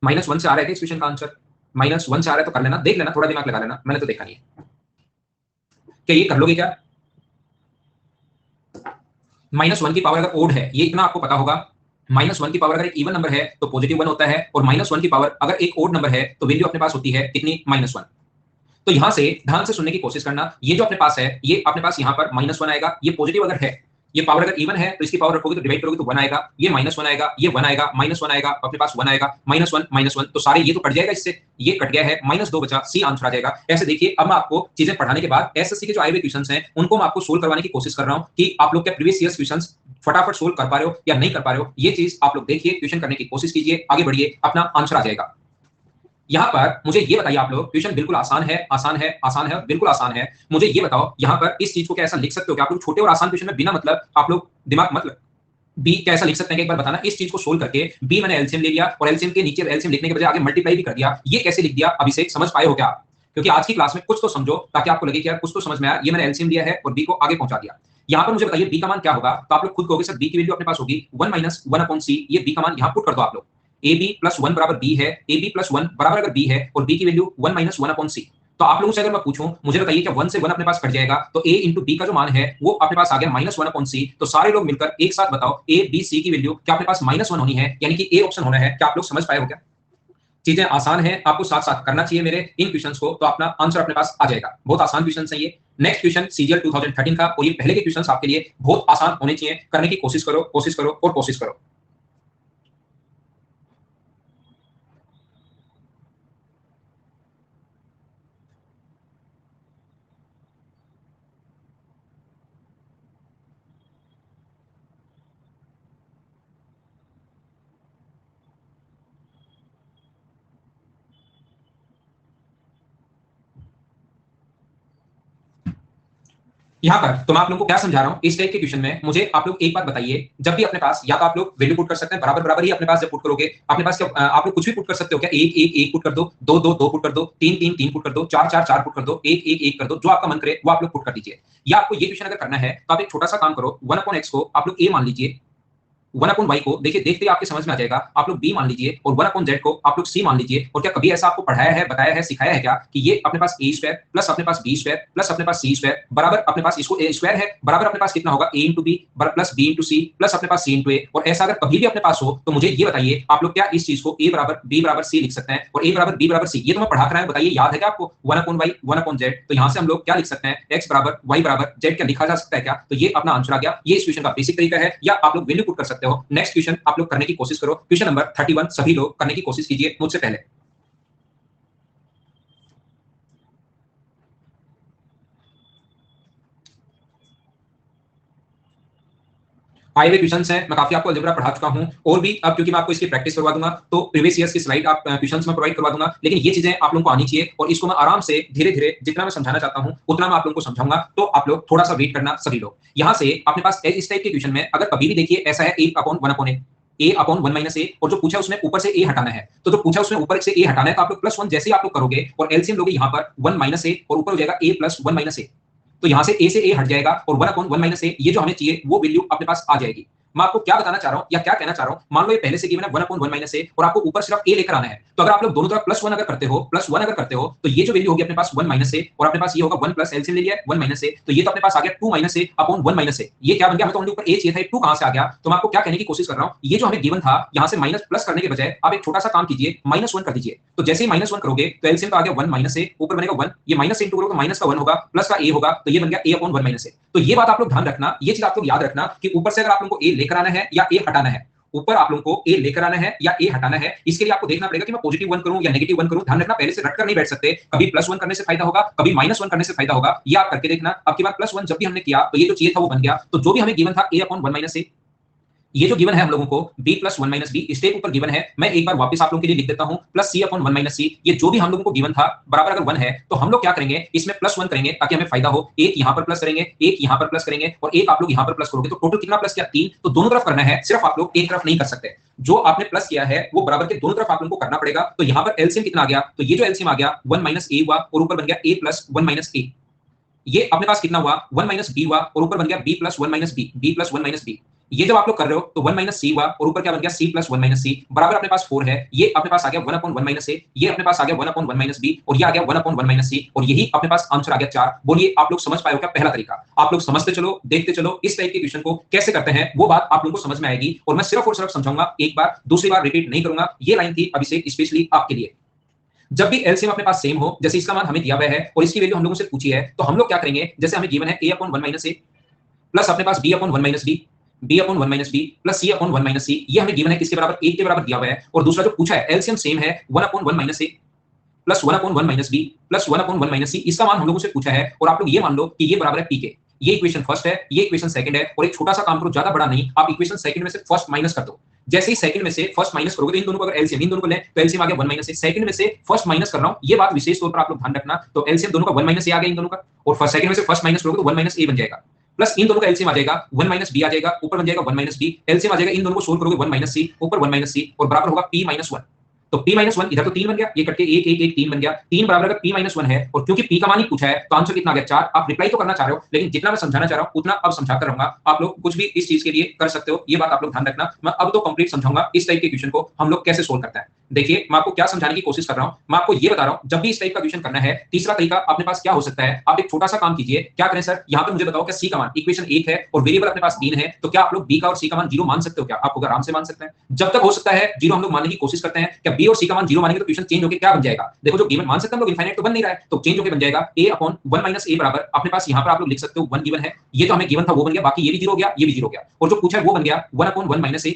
-1 से आ रहा है इस क्वेश्चन का आंसर? -1 से आ रहा है तो कर लेना, देख लेना, थोड़ा दिमाग लगा लेना, मैंने तो देखा नहीं है। क्या ये कर लोगे क्या? -1 की पावर अगर ओड है, ये इतना आपको पता होगा, -1 की पावर अगर एक इवन नंबर है तो पॉजिटिव 1 होता है, और -1 की पावर अगर एक ओड नंबर है तो वैल्यू अपने पास होती है कितनी? -1। तो यहां से ध्यान से सुनने की कोशिश करना, ये जो अपने पास है ये अपने पास यहां पर -1 आएगा, ये पॉजिटिव अगर है, ये पावर अगर इवन है तो इसकी पावर रखोगे तो डिवाइड करोगे तो 1 आएगा, ये -1 आएगा, ये 1 आएगा, -1 आएगा, अपने पास 1 आएगा, -1 तो सारे ये तो कट जाएगा इससे, ये कट गया है, -2 बचा, सी आंसर आ जाएगा। ऐसे देखिए, अब मैं आपको चीजें पढ़ाने के बाद एसएससी के जो आए हुए क्वेश्चंस हैं उनको मैं आपको सोल्व करवाने की कोशिश कर रहा हूं कि आप लोग क्या प्रीवियस ईयर क्वेश्चंस फटाफट सोल्व कर पा रहे हो या नहीं कर पा रहे हो। ये चीज आप लोग देखिए, क्वेश्चन करने की कोशिश कीजिए, आगे बढ़िए, अपना आंसर आ जाएगा। यहाँ पर मुझे ये बताइए आप लोग, क्वेश्चन बिल्कुल आसान है, आसान है, आसान है, बिल्कुल आसान है। मुझे ये बताओ यहाँ पर इस चीज को क्या ऐसा लिख सकते हो कि आप लोग छोटे और आसान क्वेश्चन में बिना मतलब आप लोग दिमाग मतलब बी कैसा लिख सकते हैं? एक बार बताना। इस चीज को सोल्व करके बी मैंने एलसीएम ले लिया, और एलसीएम के नीचे एलसीएम लिखने के बजाय आगे मल्टीप्लाई भी कर दिया, ये कैसे लिख दिया? अभिषेक समझ पाए हो क्या आप? क्योंकि आज की क्लास में कुछ तो समझो, ताकि आपको लगे कि यार कुछ तो समझ में आया, ये मैंने एलसीएम लिया है और बी को आगे पहुंचा दिया। यहाँ पर मुझे बताइए बी का मान क्या होगा? तो आप लोग खुद कहोगे सर बी की वैल्यू अपने पास होगी 1 माइनस 1 अपॉन सी, ये बी का मान यहाँ पुट कर दो आप लोग। ए बी प्लस 1 बराबर बी है, ए बी प्लस 1 बराबर अगर बी है और बी की वैल्यू 1 माइनस 1 अपॉन सी, तो आप लोगों से अगर मैं पूछूं, मुझे बताइए क्या 1 से 1 अपने पास कट जाएगा, तो a इंटू बी का जो मान है वो अपने पास आ गया -1 अपॉन सी। तो सारे लोग मिलकर एक साथ बताओ a b c की वैल्यू क्या अपने पास -1 होनी है, यानी कि ए ऑप्शन होना है। क्या आप लोग समझ पाए हो क्या? चीजें आसान है, आपको साथ साथ करना चाहिए मेरे इन क्वेश्चंस को, तो अपना आंसर अपने पास आ जाएगा। बहुत आसान क्वेश्चन है ये। नेक्स्ट क्वेश्चन सीजीएल 2013 का, और ये पहले के क्वेश्चंस आपके लिए बहुत आसान होने चाहिए, करने की कोशिश करो, कोशिश करो और कोशिश करो। यहाँ पर तो मैं आप लोगों को क्या समझा रहा हूँ इस टाइप के क्वेश्चन में, मुझे आप लोग एक बात बताइए, जब भी अपने पास या तो आप लोग वैल्यू पुट कर सकते हैं, बराबर बराबर ही अपने पास जब पुट करोगे अपने पास क्या आप लोग कुछ भी पुट कर सकते हो क्या, एक एक एक पुट कर दो, दो दो दो पुट कर दो, तीन तीन तीन पुट कर दो, चार चार चार पुट कर दो, एक एक एक कर दो, जो आपका मन करे वो आप लोग पुट कर दीजिए। या आपको ये क्वेश्चन अगर करना है तो आप एक छोटा सा काम करो, 1/x को आप लोग a मान लीजिए, 1/y को देखिए देखते ही आपके समझ में आ जाएगा, आप लोग b मान लीजिए, और 1/z को आप लोग c मान लीजिए। और क्या कभी ऐसा आपको पढ़ाया है, बताया है, सिखाया है क्या कि ये अपने पास a स्क्वायर प्लस अपने पास b स्क्वायर प्लस अपने पास c स्क्वायर बराबर अपने पास इसको a स्क्वायर है बराबर अपने पास कितना होगा a into b plus b into c plus अपने पास c इंटू a। और ऐसा अगर कभी भी अपने पास हो तो मुझे ये बताइए आप लोग क्या इस चीज को a बराबर b बराबर c लिख सकते हैं, और a बराबर b बराबर c ये तो मैं पढ़ा कर आया, बताइए याद है क्या आपको, 1/y 1/z। तो यहाँ से हम लोग क्या लिख सकते हैं, x बराबर y बराबर z क्या लिखा जा सकता है क्या, तो ये अपना आंसर आ गया। ये इस क्वेश्चन का बेसिक तरीका है, या आप लोग वैल्यू पुट कर सकते हो। नेक्स्ट क्वेश्चन आप लोग करने की कोशिश करो, क्वेश्चन नंबर 31 सभी लोग करने की कोशिश कीजिए मुझसे पहले। आए हुए क्वेश्चंस हैं, मैं काफी आपको अलजेब्रा पढ़ा चुका हूं, और भी अब क्योंकि मैं आपको इसकी प्रैक्टिस करवा दूंगा तो प्रीवियस ईयर्स की स्लाइड आप क्वेश्चंस में प्रोवाइड करवा दूंगा, लेकिन ये चीजें आप लोगों को आनी चाहिए और इसको मैं आराम से धीरे धीरे जितना मैं समझाना चाहता हूं उतना मैं आप लोगों को समझाऊंगा। तो आप लोग थोड़ा सा वेट करना सभी लोग। यहां से अपने पास इस टाइप के क्वेश्चन में अगर कभी भी देखिए ऐसा है a अपॉन 1 माइनस a, और जो पूछा उसमें ऊपर से a हटाना है, तो जो पूछा उसमें ऊपर से a हटाना है तो आप लोग प्लस 1 जैसे ही आप लोग करोगे और एलसीएम लोगे यहाँ पर 1 माइनस a और ऊपर हो जाएगा a प्लस 1 माइनस a। तो यहाँ से a से a हट जाएगा और 1 अपॉन 1 माइनस a ये जो हमें चाहिए वो वैल्यू अपने पास आ जाएगी। मैं आपको क्या बताना चाह रहा हूं या क्या कहना चाह रहा हूं, मान लो ये पहले से गिवन है 1 अपॉन 1 माइनस a और आपको ऊपर सिर्फ a लेकर आना है, तो अगर आप लोग दोनों तरफ प्लस 1 अगर करते हो, प्लस 1 अगर करते हो तो ये जो वैल्यू होगी अपने पास 1 माइनस a और अपने पास ये होगा 1 प्लस एलसीएम ले लिया 1 माइनस a, तो ये तो अपने पास आ गया 2 minus a upon 1 minus a। ये क्या बन गया, हमें तो ओनली ऊपर a चाहिए था, 2 कहां से आ गया। तो मैं आपको क्या कहने की कोशिश कर रहा हूं, ये जो हमें गिवन था यहां से माइनस प्लस करने के बजाय आप एक छोटा सा काम कीजिए, -1 कर दीजिए। तो जैसे ही -1 करोगे तो एलसीएम तो आ गया 1 माइनस a, ऊपर बनेगा 1, ये माइनस से इंटू करोगे तो माइनस का 1 होगा, प्लस का a होगा, तो ये बन गया a अपॉन 1 माइनस a। तो ये बात आप लोग ध्यान रखना, ये चीज आप लोग याद रखना कि ऊपर से अगर आप लोगों को a लेकर आना है या a हटाना है, ऊपर आप लोगों को a लेकर आना है या a हटाना है, इसके लिए आपको देखना पड़ेगा कि मैं पॉजिटिव 1 करूं या नेगेटिव 1 करूं। ध्यान रखना पहले से रट कर नहीं बैठ सकते, कभी +1 करने से फायदा होगा, कभी -1 करने से फायदा होगा, ये आप करके देखना। अब की बार +1 जब भी हमने किया तो ये जो चाहिए था वो बन गया। तो जो भी हमें गिवन था a अपॉन 1 माइनस a, ये जो गिवन है हम लोगों को b plus 1 minus b step ऊपर गिवन है, मैं एक बार वापस आप लोगों के लिए लिख देता हूं, plus c upon 1 minus c। ये जो भी हम लोगों को गिवन था बराबर अगर 1 है तो हम लोग क्या करेंगे, इसमें +1 करेंगे ताकि हमें फायदा हो। एक यहां पर प्लस करेंगे, एक यहां पर प्लस करेंगे और एक आप लोग यहां पर प्लस करोगे, तो टोटल कितना प्लस किया, 3। तो दोनों तरफ करना है, सिर्फ आप लोग एक तरफ नहीं कर सकते। जो आपने प्लस किया है वो बराबर के दोनों तरफ आप लोगों को करना पड़ेगा। तो यहां पर एलसीएम कितना आ गया, तो ये जो एलसीएम आ गया 1 माइनस a हुआ और ऊपर बन गया a प्लस 1 माइनस a। ये अपने पास कितना हुआ 1 माइनस b हुआ और ऊपर बन गया b plus 1 minus b, b plus 1 minus b। ये जब आप लोग कर रहे हो तो 1 माइनस c हुआ और ऊपर क्या बन गया c प्लस 1 माइनस c बराबर अपने पास 4 है। ये अपने पास आ गया 1 अपॉन 1 माइनस a, ये अपने पास आ गया 1 अपॉन 1 माइनस b और ये आ गया 1 अपॉन 1 माइनस c, और यही अपने पास आंसर आ गया 4। बोलिए आप लोग समझ पाए हो क्या पहला तरीका, आप लोग समझते चलो, देखते चलो इस टाइप के क्वेश्चन को कैसे करते हैं, वो बात आप लोगों को समझ में आएगी। और मैं सिर्फ और सिर्फ समझाऊंगा, एक बार दूसरी बार रिपीट नहीं करूंगा। ये लाइन थी अभिषेक स्पेशली आपके लिए। जब भी एलसीएम अपने पास सेम हो, जैसे इसका मान हमें दिया हुआ है और इसकी वैल्यू हम लोगों से पूछी है, तो हम लोग क्या करेंगे, जैसे हमें गिवन है a upon 1 minus a plus अपने पास b upon 1 minus b, b upon 1 minus b plus c upon 1 minus c, ये हमें गिवन है किसके बराबर, 1 के बराबर दिया हुआ है। और दूसरा जो पूछा है एलसीएम सेम है 1 upon 1 minus a plus 1 upon 1 minus b plus 1 upon 1 minus c, इसका मान हम लोगों से पूछा है और आप लोग ये मान लो कि ये बराबर है p के। ये इक्वेशन फर्स्ट है, ये इक्वेशन सेकंड है, और एक छोटा सा काम करो, ज्यादा बड़ा नहीं, आप इक्वेशन सेकंड में से फर्स्ट माइनस कर दो। जैसे ही सेकंड में से फर्स्ट माइनस करोगे तो इन दोनों को अगर एलसीएम इन दोनों को लें तो एलसीएम आ गया 1 माइनस a, सेकंड में से फर्स्ट माइनस कर रहा हूं, ये बात विशेष तौर पर आप लोग ध्यान रखना। तो एलसीएम दोनों का 1 माइनस a आ गया इन दोनों का, और फर्स्ट सेकंड में से फर्स्ट माइनस करोगे तो 1 माइनस a बन जाएगा, प्लस इन दोनों का एलसीएम आ जाएगा 1 माइनस b आ जाएगा, ऊपर बन जाएगा 1 माइनस b, एलसीएम आ जाएगा इन दोनों को सोल्व करोगे 1 माइनस c ऊपर 1 माइनस c और बराबर होगा p माइनस 1। तो p माइनस 1 इधर तो 3 बन गया, ये कटके 1 1 1 3 बन गया, 3 बराबर अगर p माइनस 1 है और क्योंकि p का मान ही पूछा है तो आंसर कितना आ गया 4। आप रिप्लाई तो करना चाह रहे हो लेकिन जितना मैं समझाना चाह रहा हूं उतना अब समझाकर रहूंगा, आप लोग कुछ भी इस चीज के लिए कर सकते हो, ये बात आप लोग ध्यान रखना। मैं अब तो कंप्लीट समझाऊंगा इस टाइप के क्वेश्चन को हम लोग कैसे सोल्व करते हैं। देखिए मैं आपको क्या समझाने की कोशिश कर रहा हूं, मैं आपको ये बता रहा हूं जब भी इस टाइप का क्वेश्चन करना है, तीसरा तरीका अपने पास क्या हो सकता है, आप एक छोटा सा काम कीजिए। क्या करें सर, यहां पे मुझे बताओ कि c का मान इक्वेशन 1 है और वेरिएबल अपने पास 3 है, तो क्या आप लोग b का और c का मान 0 मान सकते हो क्या, आप आराम से मान सकते हैं। जब तक हो सकता है 0 हम लोग मानने की कोशिश करते हैं, क्या b और c का मान 0 मानेंगे तो क्वेश्चन चेंज होकर क्या बन जाएगा, देखो जो गिवन मान सकते हैं हम लोग इनफाइनाइट तो बन नहीं रहा है, तो चेंज होकर बन जाएगा a अपॉन 1 माइनस a बराबर अपने पास यहां पर आप लोग लिख सकते हो 1 गिवन है, ये तो हमें गिवन था वो बन गया, बाकी ये भी 0 हो गया, ये भी 0 हो गया, और जो पूछा है वो बन गया 1 अपॉन 1 माइनस a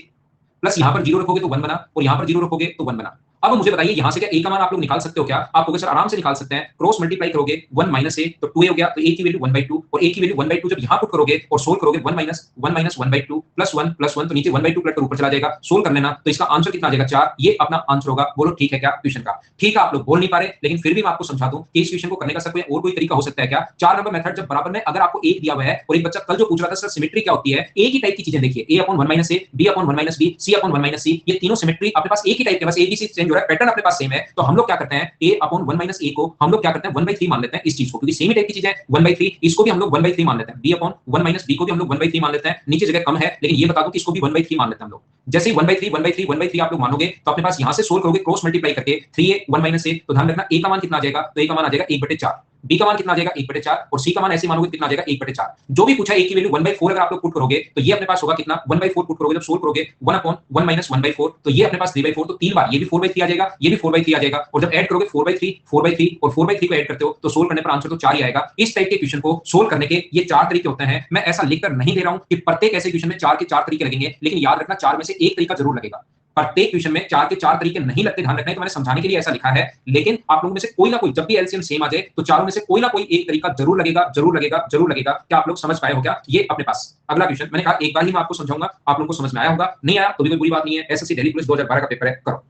प्लस यहां पर 0 रखोगे तो 1 बना और यहां पर 0 रखोगे तो 1 बना। अब मुझे बताइए यहां से क्या ए का मान आप लोग निकाल सकते हो क्या? आप लोग सर आराम से निकाल सकते हैं। क्रॉस मल्टीप्लाई करोगे 1 माइनस ए तो 2a हो गया, तो a की वैल्यू 1/2 और a की वैल्यू 1/2 जब यहां पुट करोगे और सोल्व करोगे 1 माइनस 1/2 प्लस 1 तो नीचे 1/2 प्लस ऊपर चला जाएगा। सोल्व कर लेना तो इसका आंसर कितना आ जाएगा 4। ये अपना आंसर होगा। बोलो ठीक है क्या क्वेश्चन का? ठीक है, आप लोग बोल नहीं पा रहे, लेकिन फिर भी मैं आपको समझा दूं कि इस क्वेश्चन को करने का सर कोई और कोई तरीका हो सकता है क्या? 4 नंबर मेथड जब बराबर में अगर आपको एक दिया हुआ है और एक बच्चा कल जो पूछ रहा था सर सिमेट्री क्या होती है, एक ही टाइप की चीजें देखिए, a upon 1 minus a, b upon 1 minus b, c upon 1 minus c, ये तीनों सिमेट्री अपने पास एक ही टाइप के, बस a b c चेंज हो रहा है, पैटर्न अपने पास सेम है। तो हम लोग क्या करते हैं, a अपॉन 1 माइनस a को हम लोग क्या करते हैं 1/3 मान लेते हैं इस चीज को, क्योंकि सेम ही टाइप की चीज है 1/3, इसको भी हम लोग 1/3 मान लेते हैं। b अपॉन 1 माइनस b को भी हम लोग 1/3 मान लेते हैं। नीचे जगह कम है लेकिन ये बता दूं कि इसको भी 1/3 मान लेते हैं हम लोग। जैसे ही 1/3 1/3 1/3 आप लोग मानोगे तो अपने पास यहां से सोल्व करोगे क्रॉस मल्टीप्लाई करके 3a 1 माइनस a, तो ध्यान रखना a का मान कितना आ जाएगा, तो a का मान आ जाएगा 1/4, b का मान कितना आ जाएगा 1/4 और c का मान ऐसे मानोगे कितना आ जाएगा 1/4। जो भी पूछा a की वैल्यू 1/4 अगर आप लोग पुट करोगे तो ये अपने पास होगा कितना 1/4 पुट करोगे, जब सोल्व करोगे 1 अपॉन 1 माइनस 1/4 तो ये अपने पास 3/4, तो तीन बार ये भी 4/3 आ जाएगा, ये भी 4/3 आ जाएगा, और जब ऐड करोगे 4/3 4/3 और 4/3 को ऐड करते हो तो सोल्व करने पर आंसर तो 4 ही आएगा। इस टाइप के क्वेश्चन को सोल्व करने के ये 4 तरीके होते हैं। मैं ऐसा लिखकर नहीं दे रहा हूं कि प्रत्येक ऐसे क्वेश्चन में 4 के 4 तरीके लगेंगे, लेकिन याद रखना 4 में से एक तरीका जरूर लगेगा। प्रत्येक क्वेश्चन में 4 के 4 तरीके नहीं लगते, ध्यान रखना है, तो मैंने समझाने के लिए ऐसा लिखा है। लेकिन आप लोगों में से कोई ना कोई, जब भी एलसीएम सेम आ जाए तो चारों में से कोई ना कोई एक तरीका जरूर लगेगा, जरूर लगेगा, जरूर लगेगा। क्या आप लोग समझ पाए हो क्या? ये अपने पास अगला क्वेश्चन मैंने कहा एक बार ही मैं आपको समझाऊंगा, आप लोगों को समझ में आया होगा, नहीं आया तो भी कोई बुरी बात नहीं है। एसएससी दिल्ली पुलिस 2012 का पेपर है, करो।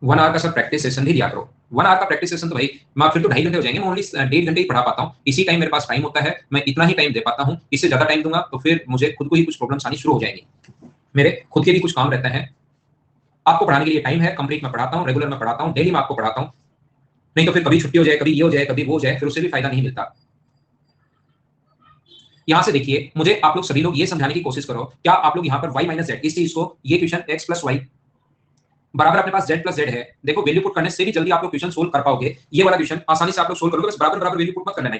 1 आवर का सर प्रैक्टिस सेशन भी दिया करो। 1 आवर का प्रैक्टिस सेशन तो भाई मैं फिर तो 2.5 घंटे हो जाएंगे, मैं ओनली 1.5 घंटे ही पढ़ा पाता हूँ। इसी टाइम मेरे पास टाइम होता है, मैं इतना ही टाइम दे पाता हूँ। इससे ज्यादा टाइम दूंगा तो फिर मुझे खुद को ही कुछ प्रॉब्लम्स आनी शुरू हो जाएंगी। मेरे खुद के भी कुछ काम रहते हैं, आपको पढ़ाने के लिए टाइम है, कंप्लीट मैं पढ़ाता हूँ, रेगुलर मैं पढ़ाता हूँ, डेली मैं आपको पढ़ाता हूँ। नहीं तो फिर कभी छुट्टी हो जाए, कभी ये हो जाए, कभी वो हो जाए, फिर उससे भी फायदा नहीं मिलता। यहां से देखिए, मुझे आप लोग सभी लोग ये समझाने की कोशिश करो, क्या आप लोग यहाँ पर y माइनस जेड इस चीज को, ये क्वेश्चन x प्लस वाई बराबर अपने पास z प्लस जेड है। देखो वैल्यू पुट करने से भी जल्दी आप लोग क्वेश्चन सोल्व कर पाओगे। ये वाला क्वेश्चन आसानी से आप लोग सोल्व करोगे, बस बराबर बराबर वैल्यू पुट मत कर लेना,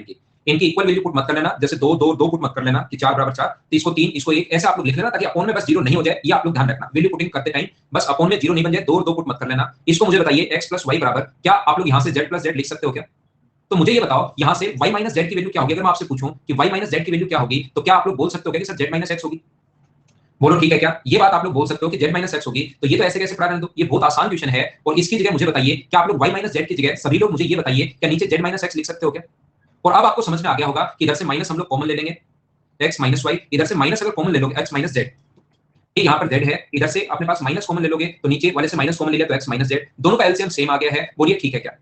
इनकी इक्वल वैल्यू पुट मत कर लेना। जैसे 2 2 2 पुट मत कर लेना कि 4 बराबर 4, तो इसको 3 इसको 1 ऐसे आप लोग लिख लेना, ताकि अपोन में बस 0 नहीं हो जाए। ये आप लोग ध्यान रखना, वैल्यू पुटिंग करते टाइम बस अपोन में 0 नहीं बन जाए, 2 और 2 पुट मत कर लेना। इसको मुझे बताइए x प्लस वाई बराबर, क्या आप लोग यहाँ से z प्लस जेड लिख सकते हो क्या? तो मुझे ये बताओ यहाँ से y माइनस जेड की वैल्यू क्या होगी? अगर मैं आपसे पूछूं कि y माइनस जेड की वैल्यू क्या होगी, तो क्या आप लोग बोल सकते हो क्या कि सर z माइनस x होगी? बोलो ठीक है क्या? ये बात आप लोग बोल सकते हो कि z माइनस एक्स होगी, तो ये तो ऐसे कैसे पढ़ा रहने दो, ये बहुत आसान क्वेश्चन है। और इसकी जगह मुझे बताइए, क्या आप लोग y माइनस जेड की जगह सभी लोग मुझे ये बताइए, क्या नीचे z माइनस एक्स लिख सकते हो क्या? और अब आपको समझ में आ गया होगा कि इधर से माइनस हम लोग कॉमन ले लेंगे, x माइनस वाई, इधर से माइनस अगर कॉमन ले लोगे x माइनस जेड, ये यहाँ पर z है, इधर से अपने पास माइनस कॉमन ले लोगे तो नीचे वाले से माइनस कॉमन ले लिया तो x माइनस जेड, दोनों का एलसीएम सेम आ गया है। बोलिए ठीक है क्या?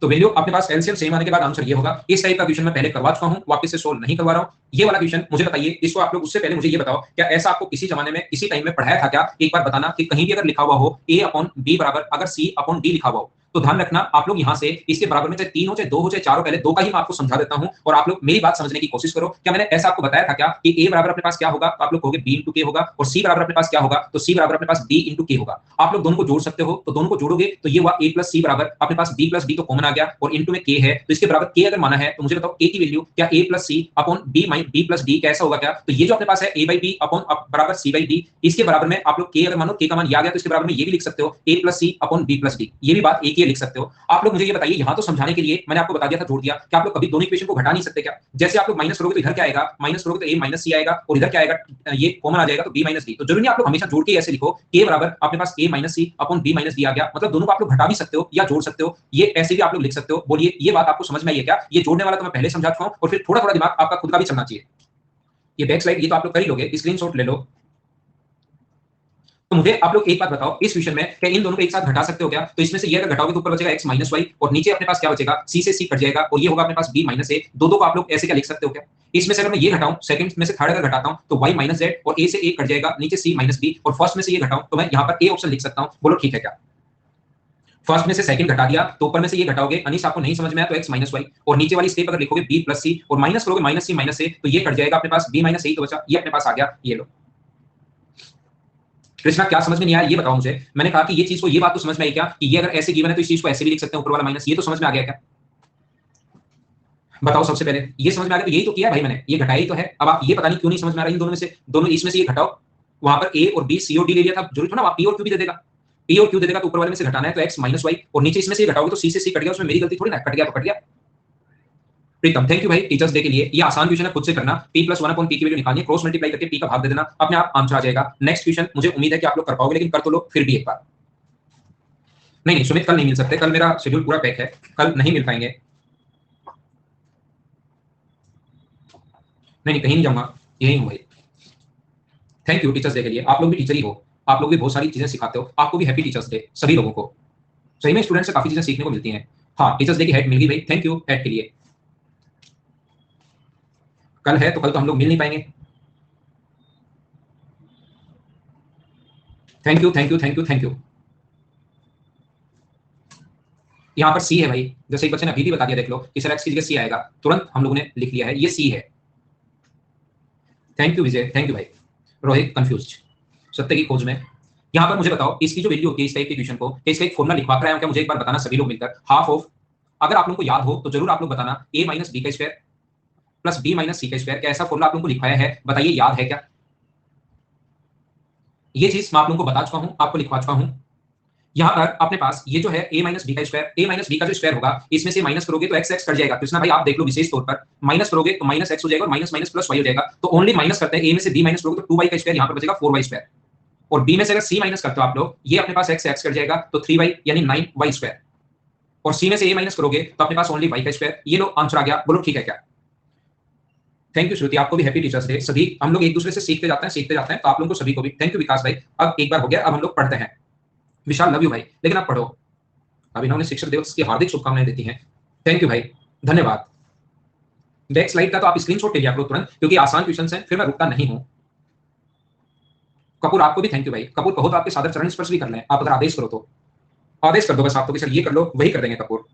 तो वैल्यू अपने पास एलसीएम सेम आने के बाद आंसर ये होगा। इस टाइप का क्वेश्चन मैं पहले करवा चुका हूं, वापस से सोल्व नहीं करवा रहा हूं। ये वाला क्वेश्चन मुझे बताइए, इसको आप लोग उससे पहले मुझे ये बताओ, क्या ऐसा आपको किसी जमाने में किसी टाइम में पढ़ाया था क्या? एक बार बताना कि कहीं भी अगर लिखा हुआ हो a अपॉन b बराबर अगर c अपॉन d लिखा हुआ हो, तो ध्यान रखना आप लोग यहाँ से इसके बराबर में चाहे 3 हो चाहे 2 हो चाहे 4 हो, पहले 2 का ही मैं आपको समझा देता हूं और आप लोग मेरी बात समझने की कोशिश करो। क्या मैंने ऐसा आपको बताया था क्या कि a बराबर अपने पास क्या होगा, तो आप लोग कहोगे b इंटू k होगा, और c बराबर अपने पास क्या होगा, तो c बराबर अपने पास b इंटू k होगा। आप लोग दोनों को जोड़ सकते हो, तो दोनों को जोड़ोगे तो ये हुआ a प्लस c बराबर अपने पास b प्लस d तो कॉमन आ गया, और इंटू में k है, तो इसके बराबर k अगर माना है तो मुझे बताओ a की वैल्यू क्या a plus c upon b plus d कैसा होगा क्या? तो ये जो अपने पास है a बाई b अपॉन बराबर c बाई d, इसके बराबर में आप लोग k अगर मानो, k का मान ये आ गया, तो इसके बराबर में ये भी लिख सकते हो a plus c upon b plus d, ये भी बात एक ही लिख सकते हो। आप लोग मुझे ये बताइए, यहाँ तो समझाने के लिए मैंने आपको बता दिया था, जोड़ दिया, क्या आप लोग कभी दोनों इक्वेशन को घटा नहीं सकते क्या? जैसे आप लोग माइनस करोगे तो इधर क्या आएगा, माइनस करोगे तो a माइनस c आएगा, और इधर क्या आएगा, ये कॉमन आ जाएगा तो b माइनस d। तो जरूरी नहीं आप लोग हमेशा जोड़ के ऐसे लिखो, k बराबर अपने पास a minus c upon b minus d आ गया, मतलब दोनों को आप लोग घटा भी सकते हो या जोड़ सकते हो, ये ऐसे भी आप लोग लिख सकते हो। बोलिए ये बात आपको समझ में आई है क्या? ये जोड़ने वाला तो मैं पहले समझा चुका हूं, और फिर थोड़ा थोड़ा दिमाग आपका खुद का भी चलना चाहिए। ये बैक स्लाइड ये तो आप लोग कर ही लोगे, स्क्रीनशॉट ले लो। तो मुझे आप लोग एक बात बताओ, इस क्वेश्चन में क्या इन दोनों को एक साथ घटा सकते हो क्या? तो इसमें से ये अगर घटाओगे तो ऊपर बचेगा x माइनस वाई, और नीचे अपने पास क्या बचेगा, c से c कट जाएगा, और ये होगा अपने पास b माइनस a। दो को आप लोग ऐसे क्या लिख सकते हो क्या? इसमें से अगर मैं ये घटाऊं, सेकंड में से थर्ड अगर घटाता हूं तो y माइनस जेड, और a से a कट जाएगा, नीचे c माइनस b, और फर्स्ट में से ये घटाऊं तो मैं यहाँ पर a ऑप्शन लिख सकता हूं। बोलो ठीक है क्या? फर्स्ट में से सेकंड घटा दिया तो ऊपर में से ये घटाओगे, अनीश आपको नहीं समझ में आया तो x माइनस वाई, और नीचे वाली स्टेप अगर लिखोगे b प्लस c, और माइनस करोगे माइनस c माइनस a, तो ये कट जाएगा अपने पास b माइनस a तो बचा, ये अपने पास आ गया। ये लो कृष्णा, क्या समझ में नहीं आया ये बताओ मुझे। मैंने कहा कि ये चीज को, ये बात तो समझ में आई क्या कि ये अगर ऐसे गिवन है तो इस चीज को ऐसे भी लिख सकते हैं, ऊपर वाला माइनस, ये तो समझ में आ गया क्या? बताओ सबसे पहले, ये समझ में आ गया तो यही तो किया है भाई मैंने, ये घटाई तो है। अब आप ये पता नहीं क्यों नहीं समझ में आ रहा है इन दोनों में से, दोनों इसमें से ये घटाओ, वहां पर a और b c और d ले लिया था, जरूरी थोड़ा आप p और q भी दे देगा, p और q दे देगा तो ऊपर वाले में से घटाना है तो x माइनस वाई, और नीचे इसमें से ये घटाओगे तो c से c कट गया, उसमें मेरी गलती थोड़ी ना, कट गया तो कट गया। प्रीतम, थैंक यू भाई टीचर्स डे के लिए। ये आसान क्वेश्चन है, खुद से करना। p + 1/p की वैल्यू निकालनी है, क्रॉस मल्टीप्लाई करके p का भाग दे देना, अपने आप आंसर आ जाएगा। नेक्स्ट क्वेश्चन मुझे उम्मीद है कि आप लोग कर पाओगे, लेकिन कर तो लो फिर भी एक बार। नहीं नहीं सुमित, कल नहीं मिल सकते, कल मेरा शेड्यूल पूरा पैक है, कल नहीं मिल पाएंगे। नहीं कहीं नहीं जाऊंगा, यही हूँ भाई। थैंक यू टीचर्स डे के लिए। आप लोग भी टीचर ही हो, आप लोग भी बहुत सारी चीजें सिखाते हो, आपको भी हैप्पी टीचर्स डे सभी लोगों को। सही में स्टूडेंट से काफी चीजें सीखने को मिलती हैं। हाँ टीचर्स डे की हैट मिल गई भाई, थैंक यू हैट के लिए। कल है तो कल तो हम लोग मिल नहीं पाएंगे। Thank you thank you thank you thank you. यहाँ पर सी है भाई, जैसे एक बच्चे ने अभी भी बता दिया, देख लो कि सर एक्स की जगह सी आएगा, तुरंत हम लोगों ने लिख लिया है, ये सी है। Thank you Vijay, thank you भाई। रोहित कंफ्यूज, सत्य की खोज में। यहाँ पर मुझे बताओ इसकी जो वैल्यू होती है इस टाइप के क्वेश्चन को, इसका एक फॉर्मूला लिखवा कर आया हूं क्या, मुझे एक बार बताना सभी लोग मिलकर। हाफ ऑफ, अगर आप लोगों को याद हो तो जरूर आप लोग बताना, a - b² plus b - c²। क्या ऐसा फॉर्मूला आप लोगों को लिखवाया है, बताइए याद है क्या? ये चीज मैं आप लोगों को बता चुका हूं, आपको लिखवा चुका हूं। यहाँ पर अपने पास ये जो है a - b² a - b का जो स्क्वायर होगा, इसमें से माइनस करोगे तो x कट जाएगा। कृष्णा भाई आप देख लो, विशेष तौर पर माइनस करोगे तो माइनस x हो जाएगा और माइनस माइनस प्लस y हो जाएगा। तो ओनली माइनस करते हैं, a में से b माइनस करोगे तो 2y² यहाँ पर बचेगा 4y², और b में से अगर c माइनस करते हो आप लोग, ये अपने पास x कट जाएगा तो 3y यानी 9y², और c में से a माइनस करोगे तो अपने पास ओनली y²। ये लो आंसर आ गया, बोलो ठीक है क्या? थैंक यू श्रुति, आपको भी हैप्पी टीचर्स डे। सभी हम लोग एक दूसरे से सीखते जाते हैं, तो आप लोगों को सभी को भी थैंक यू विकास भाई। अब एक बार हो गया, अब हम लोग पढ़ते हैं। विशाल लव यू भाई, लेकिन आप पढ़ो। अभिनव ने शिक्षक दिवस की हार्दिक शुभकामनाएं देती हैं, थैंक यू भाई, धन्यवाद। बैक स्लाइड का तो आप स्क्रीनशॉट ले लिया करो तुरंत, क्योंकि आसान क्वेश्चंस हैं, फिर मैं रुकता नहीं हूं। कपूर आपको भी थैंक यू भाई। कपूर कहो तो आपके सादर चरण स्पर्श भी कर लें, आप अगर आदेश करो तो आदेश कर दो बस आप तो, कि सर ये कर लो, वही कर देंगे कपूर।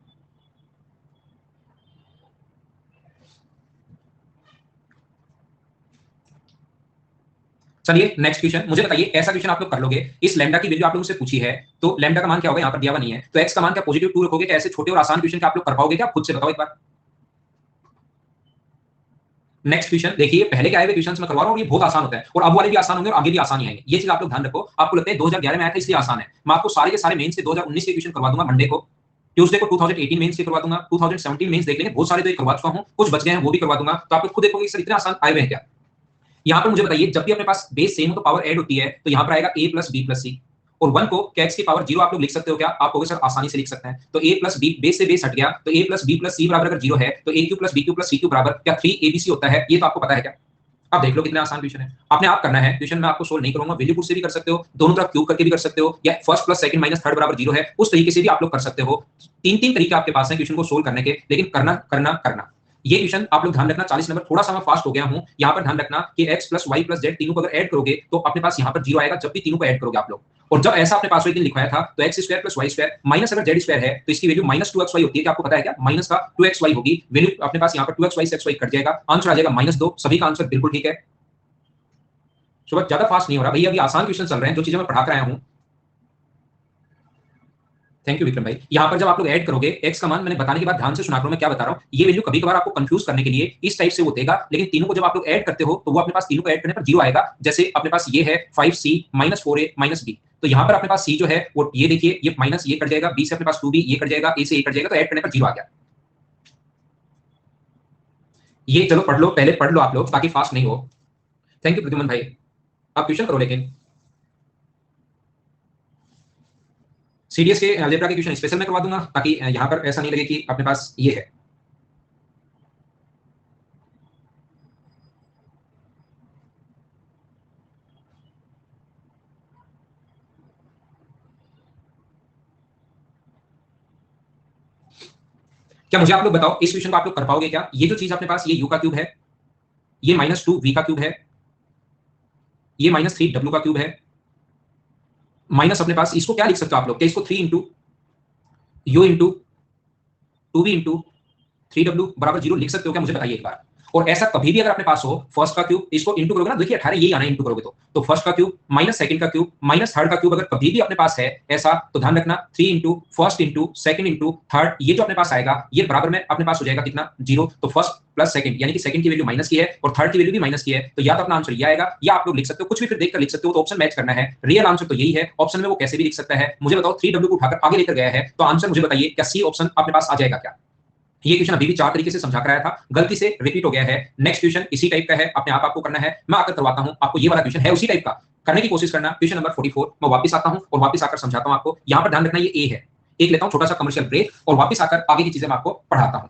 चलिए नेक्स्ट क्वेश्चन, मुझे बताइए ऐसा क्वेश्चन आप लोग कर लोगे, इस लैम्डा की वैल्यू आप लोगों से पूछी है, तो लैम्डा का मान क्या होगा, यहाँ पर दिया हुआ नहीं है, तो एक्स का मान क्या पॉजिटिव 2 रखोगे क्या? ऐसे छोटे और आसान क्वेश्चन क्या आप लोग कर पाओगे क्या? खुद से बताओ एक बार। नेक्स्ट क्वेश्चन देखिए, पहले के आए हुए क्वेश्चंस मैं करवा रहा हूं, ये बहुत आसान होता है, और अब वाले भी आसान होंगे और आगे भी आसान ही आएंगे, ये चीज आप लोग ध्यान रखो। आपको लगता है 2011 में आया था इसलिए आसान है, मैं आपको सारे के सारे मेंस के 2019 के क्वेश्चन करवा दूंगा मंडे को, ट्यूसडे को 2018 मेंस के करवा दूंगा, 2017 मेंस देख लेंगे, बहुत सारे तो ये करवा चुका हूं, कुछ बच गए हैं वो भी करवा दूंगा, तो आप लोग खुद देखोगे सर इतने आसान आए हुए हैं क्या। यहाँ पर मुझे बताइए, जब भी अपने पास बेस सेम हो तो पावर ऐड होती है, तो यहाँ पर आएगा a + b + c, और 1 को क्या x की पावर 0 आप लोग लिख सकते हो क्या? आप कहोगे सर आसानी से लिख सकते हैं, तो a + b, बेस से बेस हट गया, तो a + b + c बराबर अगर 0 है तो a³ + b³ + c³ बराबर क्या 3abc होता है? ये तो आपको पता है क्या? अब देख लो कितना आसान क्वेश्चन है, आपने आप करना है क्वेश्चन, मैं आपको सोल्व नहीं करूंगा, वैल्यू पुट से भी कर सकते हो, दोनों तरफ क्यूब करके भी कर सकते हो, या फर्स्ट + सेकंड - थर्ड बराबर 0 है, उस तरीके से भी आप लोग कर सकते हो। तीन तरीके आपके पास हैं क्वेश्चन को सोल्व करने के, लेकिन करना करना करना। ये क्वेश्चन आप लोग ध्यान रखना, 40 नंबर, थोड़ा सा मैं फास्ट हो गया हूं, यहाँ पर ध्यान रखना कि x + y + z तीनों को अगर ऐड करोगे तो अपने पास यहाँ पर 0 आएगा, जब भी तीनों को ऐड करोगे आप लोग। और जब ऐसा अपने पास एक दिन लिखवाया था, तो x² + y² माइनस अगर z² है तो इसकी वैल्यू -2xy होती है, क्या आपको पता है क्या? माइनस का 2xy होगी वैल्यू, अपने पास यहाँ पर 2xy से xy कट जाएगा, आंसर आ जाएगा -2। सभी का आंसर बिल्कुल ठीक है। सुबह ज्यादा फास्ट नहीं हो रहा भैया, अभी आसान क्वेश्चन चल रहे हैं, जो चीजें मैं पढ़ा कर आया हूं। थैंक यू विक्रम भाई। यहाँ पर जब आप लोग ऐड करोगे, x का मान मैंने बताने के बाद ध्यान से सुना करो मैं क्या बता रहा हूँ, ये वैल्यू कभी कभार आपको कंफ्यूज करने के लिए इस टाइप से वो देगा, लेकिन तीनों को जब आप लोग ऐड करते हो तो वो अपने पास तीनों को ऐड करने पर 0 आएगा। जैसे अपने पास ये है 5c - 4a - b, तो यहाँ पर अपने पास c जो है वो ये देखिए, ये माइनस ये कट जाएगा, b से अपने पास 2b, ये कट जाएगा, a से a कट जाएगा, तो ऐड करने पर 0 आ गया। ये चलो पढ़ लो, पहले पढ़ लो आप लोग ताकि फास्ट नहीं हो। थैंक यू प्रद्युमन भाई, आप क्वेश्चन करो, लेकिन सीडीएस के अलजेब्रा के क्वेश्चन स्पेशल मैं करवा दूंगा, ताकि यहाँ पर ऐसा नहीं लगे कि अपने पास ये है। क्या मुझे आप लोग बताओ इस क्वेश्चन को आप लोग कर पाओगे क्या? ये जो चीज अपने पास, ये u का क्यूब है, ये -2v का क्यूब है, ये -3w का क्यूब है, माइनस अपने पास इसको क्या लिख सकते हो आप लोग, क्या इसको 3 × u × 2v × 3w बराबर 0 लिख सकते हो क्या? मुझे बताइए एक बार। और ऐसा कभी भी अगर अपने पास हो, फर्स्ट का क्यूब, इसको इंटू करोगे ना, देखिए 18 यही आना है इंटू करोगे तो फर्स्ट का क्यूब माइनस सेकंड का क्यूब माइनस थर्ड का क्यूब अगर कभी भी अपने पास है ऐसा, तो ध्यान रखना 3 × फर्स्ट × सेकंड × थर्ड, ये जो अपने पास आएगा ये बराबर में अपने पास हो जाएगा कितना? 0। तो फर्स्ट प्लस सेकंड, यानी कि सेकंड की वैल्यू माइनस की है और थर्ड की वैल्यू भी माइनस की है, तो या तो अपना आंसर ये आएगा, या आप लोग लिख सकते हो कुछ भी फिर देखकर लिख सकते हो, तो ऑप्शन मैच करना है। रियल आंसर तो यही है, ऑप्शन में वो कैसे भी लिख सकता है। मुझे बताओ 3w को उठाकर आगे लेकर गया है, तो आंसर मुझे बताइए क्या सी ऑप्शन अपने पास आ जाएगा क्या? ये क्वेश्चन अभी भी 4 तरीके से समझा कराया था, गलती से रिपीट हो गया है। नेक्स्ट क्वेश्चन इसी टाइप का है, अपने आप आपको करना है। मैं आकर करवाता हूं आपको, ये वाला क्वेश्चन है उसी टाइप का, करने की कोशिश करना। क्वेश्चन नंबर 44 मैं वापस आता हूं और वापस आकर समझाता हूं आपको। यहां पर ध्यान रखना ये ए है। एक लेता हूं छोटा सा कमर्शियल ब्रेक और वापस आकर आगे की चीजें मैं आपको पढ़ाता हूं।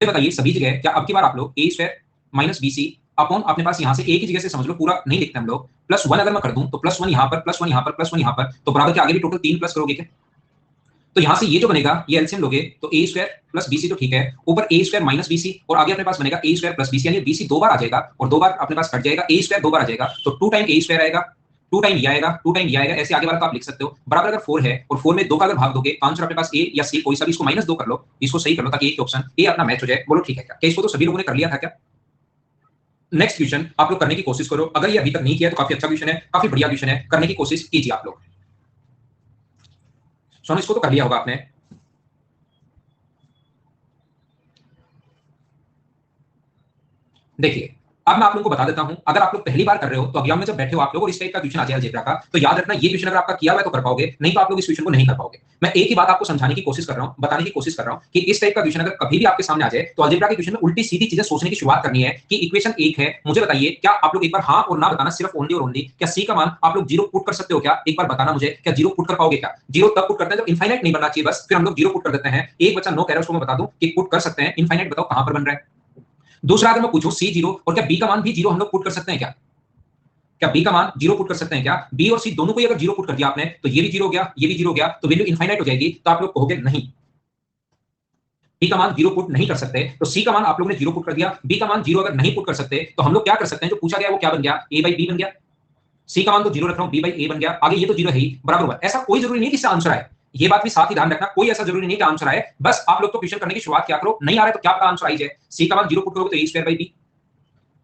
ये बताइए सभी जगह क्या अब की बार आप लोग a square minus b c upon अपने पास यहां से एक ही जगह से समझ लो, पूरा नहीं लिखते हम लोग, प्लस वन अगर मैं कर दूं तो प्लस वन यहां पर, प्लस वन यहां पर, प्लस वन यहां पर, तो बराबर के आगे भी टोटल 3 प्लस करोगे क्या? तो यहां से ये जो बनेगा ये एलसीएम लोगे तो ए स्क्वायर प्लस बीसी तो ठीक है, ऊपर ए स्क्वायर माइनस बीसी और आगे अपने पास बनेगा ए स्क्वायर प्लस बीसी, यानी बीसी दो बार आ जाएगा और दो बार अपने पास कट जाएगा, ए स्क्वायर दो बार आ जाएगा तो 2 टाइम ए स्क्वायर आएगा, 2 टाइम ये आएगा, 2 टाइम ये आएगा, ऐसे आगे वाला तो आप लिख सकते हो। बराबर अगर 4 है और 4 में 2 का अगर भाग दोगे आंसर अपने पास ए या सी कोई सा भी, इसको माइनस 2 कर लो, इसको सही कर लो ताकि एक ऑप्शन ए अपना मैच हो जाए। बोलो ठीक है क्या? क्या इसको तो सभी लोगों ने कर लिया था क्या? नेक्स्ट क्वेश्चन आप लोग करने की कोशिश करो, अगर ये अभी तक नहीं किया तो काफी अच्छा क्वेश्चन है, काफी बढ़िया क्वेश्चन है, करने की कोशिश कीजिए आप लोग। सोनू इसको तो कर लिया होगा आपने। देखिए अब मैं आप लोगों को बता देता हूं, अगर आप लोग पहली बार कर रहे हो तो एग्जाम में जब बैठे हो आप लोग और इस टाइप का क्वेश्चन आ जाए अलजेब्रा का, तो याद रखना ये क्वेश्चन अगर आपका किया हुआ है तो कर पाओगे, नहीं तो आप लोग इस क्वेश्चन को नहीं कर पाओगे। मैं एक ही बात आपको समझाने की कोशिश कर रहा हूं, बताने की कोशिश कर रहा हूं कि इस टाइप का क्वेश्चन अगर कभी भी आपके सामने आ जाए तो अलजेब्रा के क्वेश्चन में उल्टी सीधी चीजें सोचने की शुरुआत करनी है कि इक्वेशन एक है, मुझे बताइए क्या आप लोग एक बार हाँ और ना बताना, सिर्फ ओनली और ओनली क्या सी का मान आप लोग जीरो पुट कर सकते हो क्या? एक बार बताना मुझे, क्या जीरो पुट कर पाओगे क्या? जीरो तब पुट करते हैं जब इनफाइनाइट नहीं बनना चाहिए, बस फिर हम लोग जीरो पुट कर देते हैं। एक बच्चा नो कह रहा है उसको मैं बता दूं कि पुट कर सकते हैं, इनफाइनाइट बताओ कहां पर बन रहा है। दूसरा अगर मैं पूछूं सी जीरो और क्या बी का मान भी जीरो हम लोग पुट कर सकते हैं क्या? क्या बी का मान जीरो पुट कर सकते हैं क्या? बी और सी दोनों को ही अगर जीरो पुट कर दिया आपने तो ये भी जीरो हो गया, ये भी जीरो हो गया, तो वैल्यू इनफाइनाइट हो जाएगी, तो आप लोग कहोगे नहीं बी का मान जीरो पुट नहीं कर सकते, तो सी का मान आप लोगों ने जीरो पुट कर दिया, बी का मान जीरो अगर नहीं पुट कर सकते तो हम लोग क्या कर सकते हैं, जो पूछा गया वो क्या बन गया, ए बाई बी बन गया। सी का मान तो जीरो रख रहा हूं, बी बाई ए बन गया, आगे ये तो जीरो है ही, बराबर हुआ। ऐसा कोई जरूरी नहीं है कि इससे आंसर आए, ये बात भी साथ ही ध्यान रखना, कोई ऐसा जरूरी नहीं कि आंसर आए, बस आप लोग तो क्वेश्चन करने की शुरुआत क्या करो, नहीं आ रहा है तो क्या पता आंसर आई जाए। सी का मान जीरो पुट करोगे तो ए स्क्वायर बाई बी,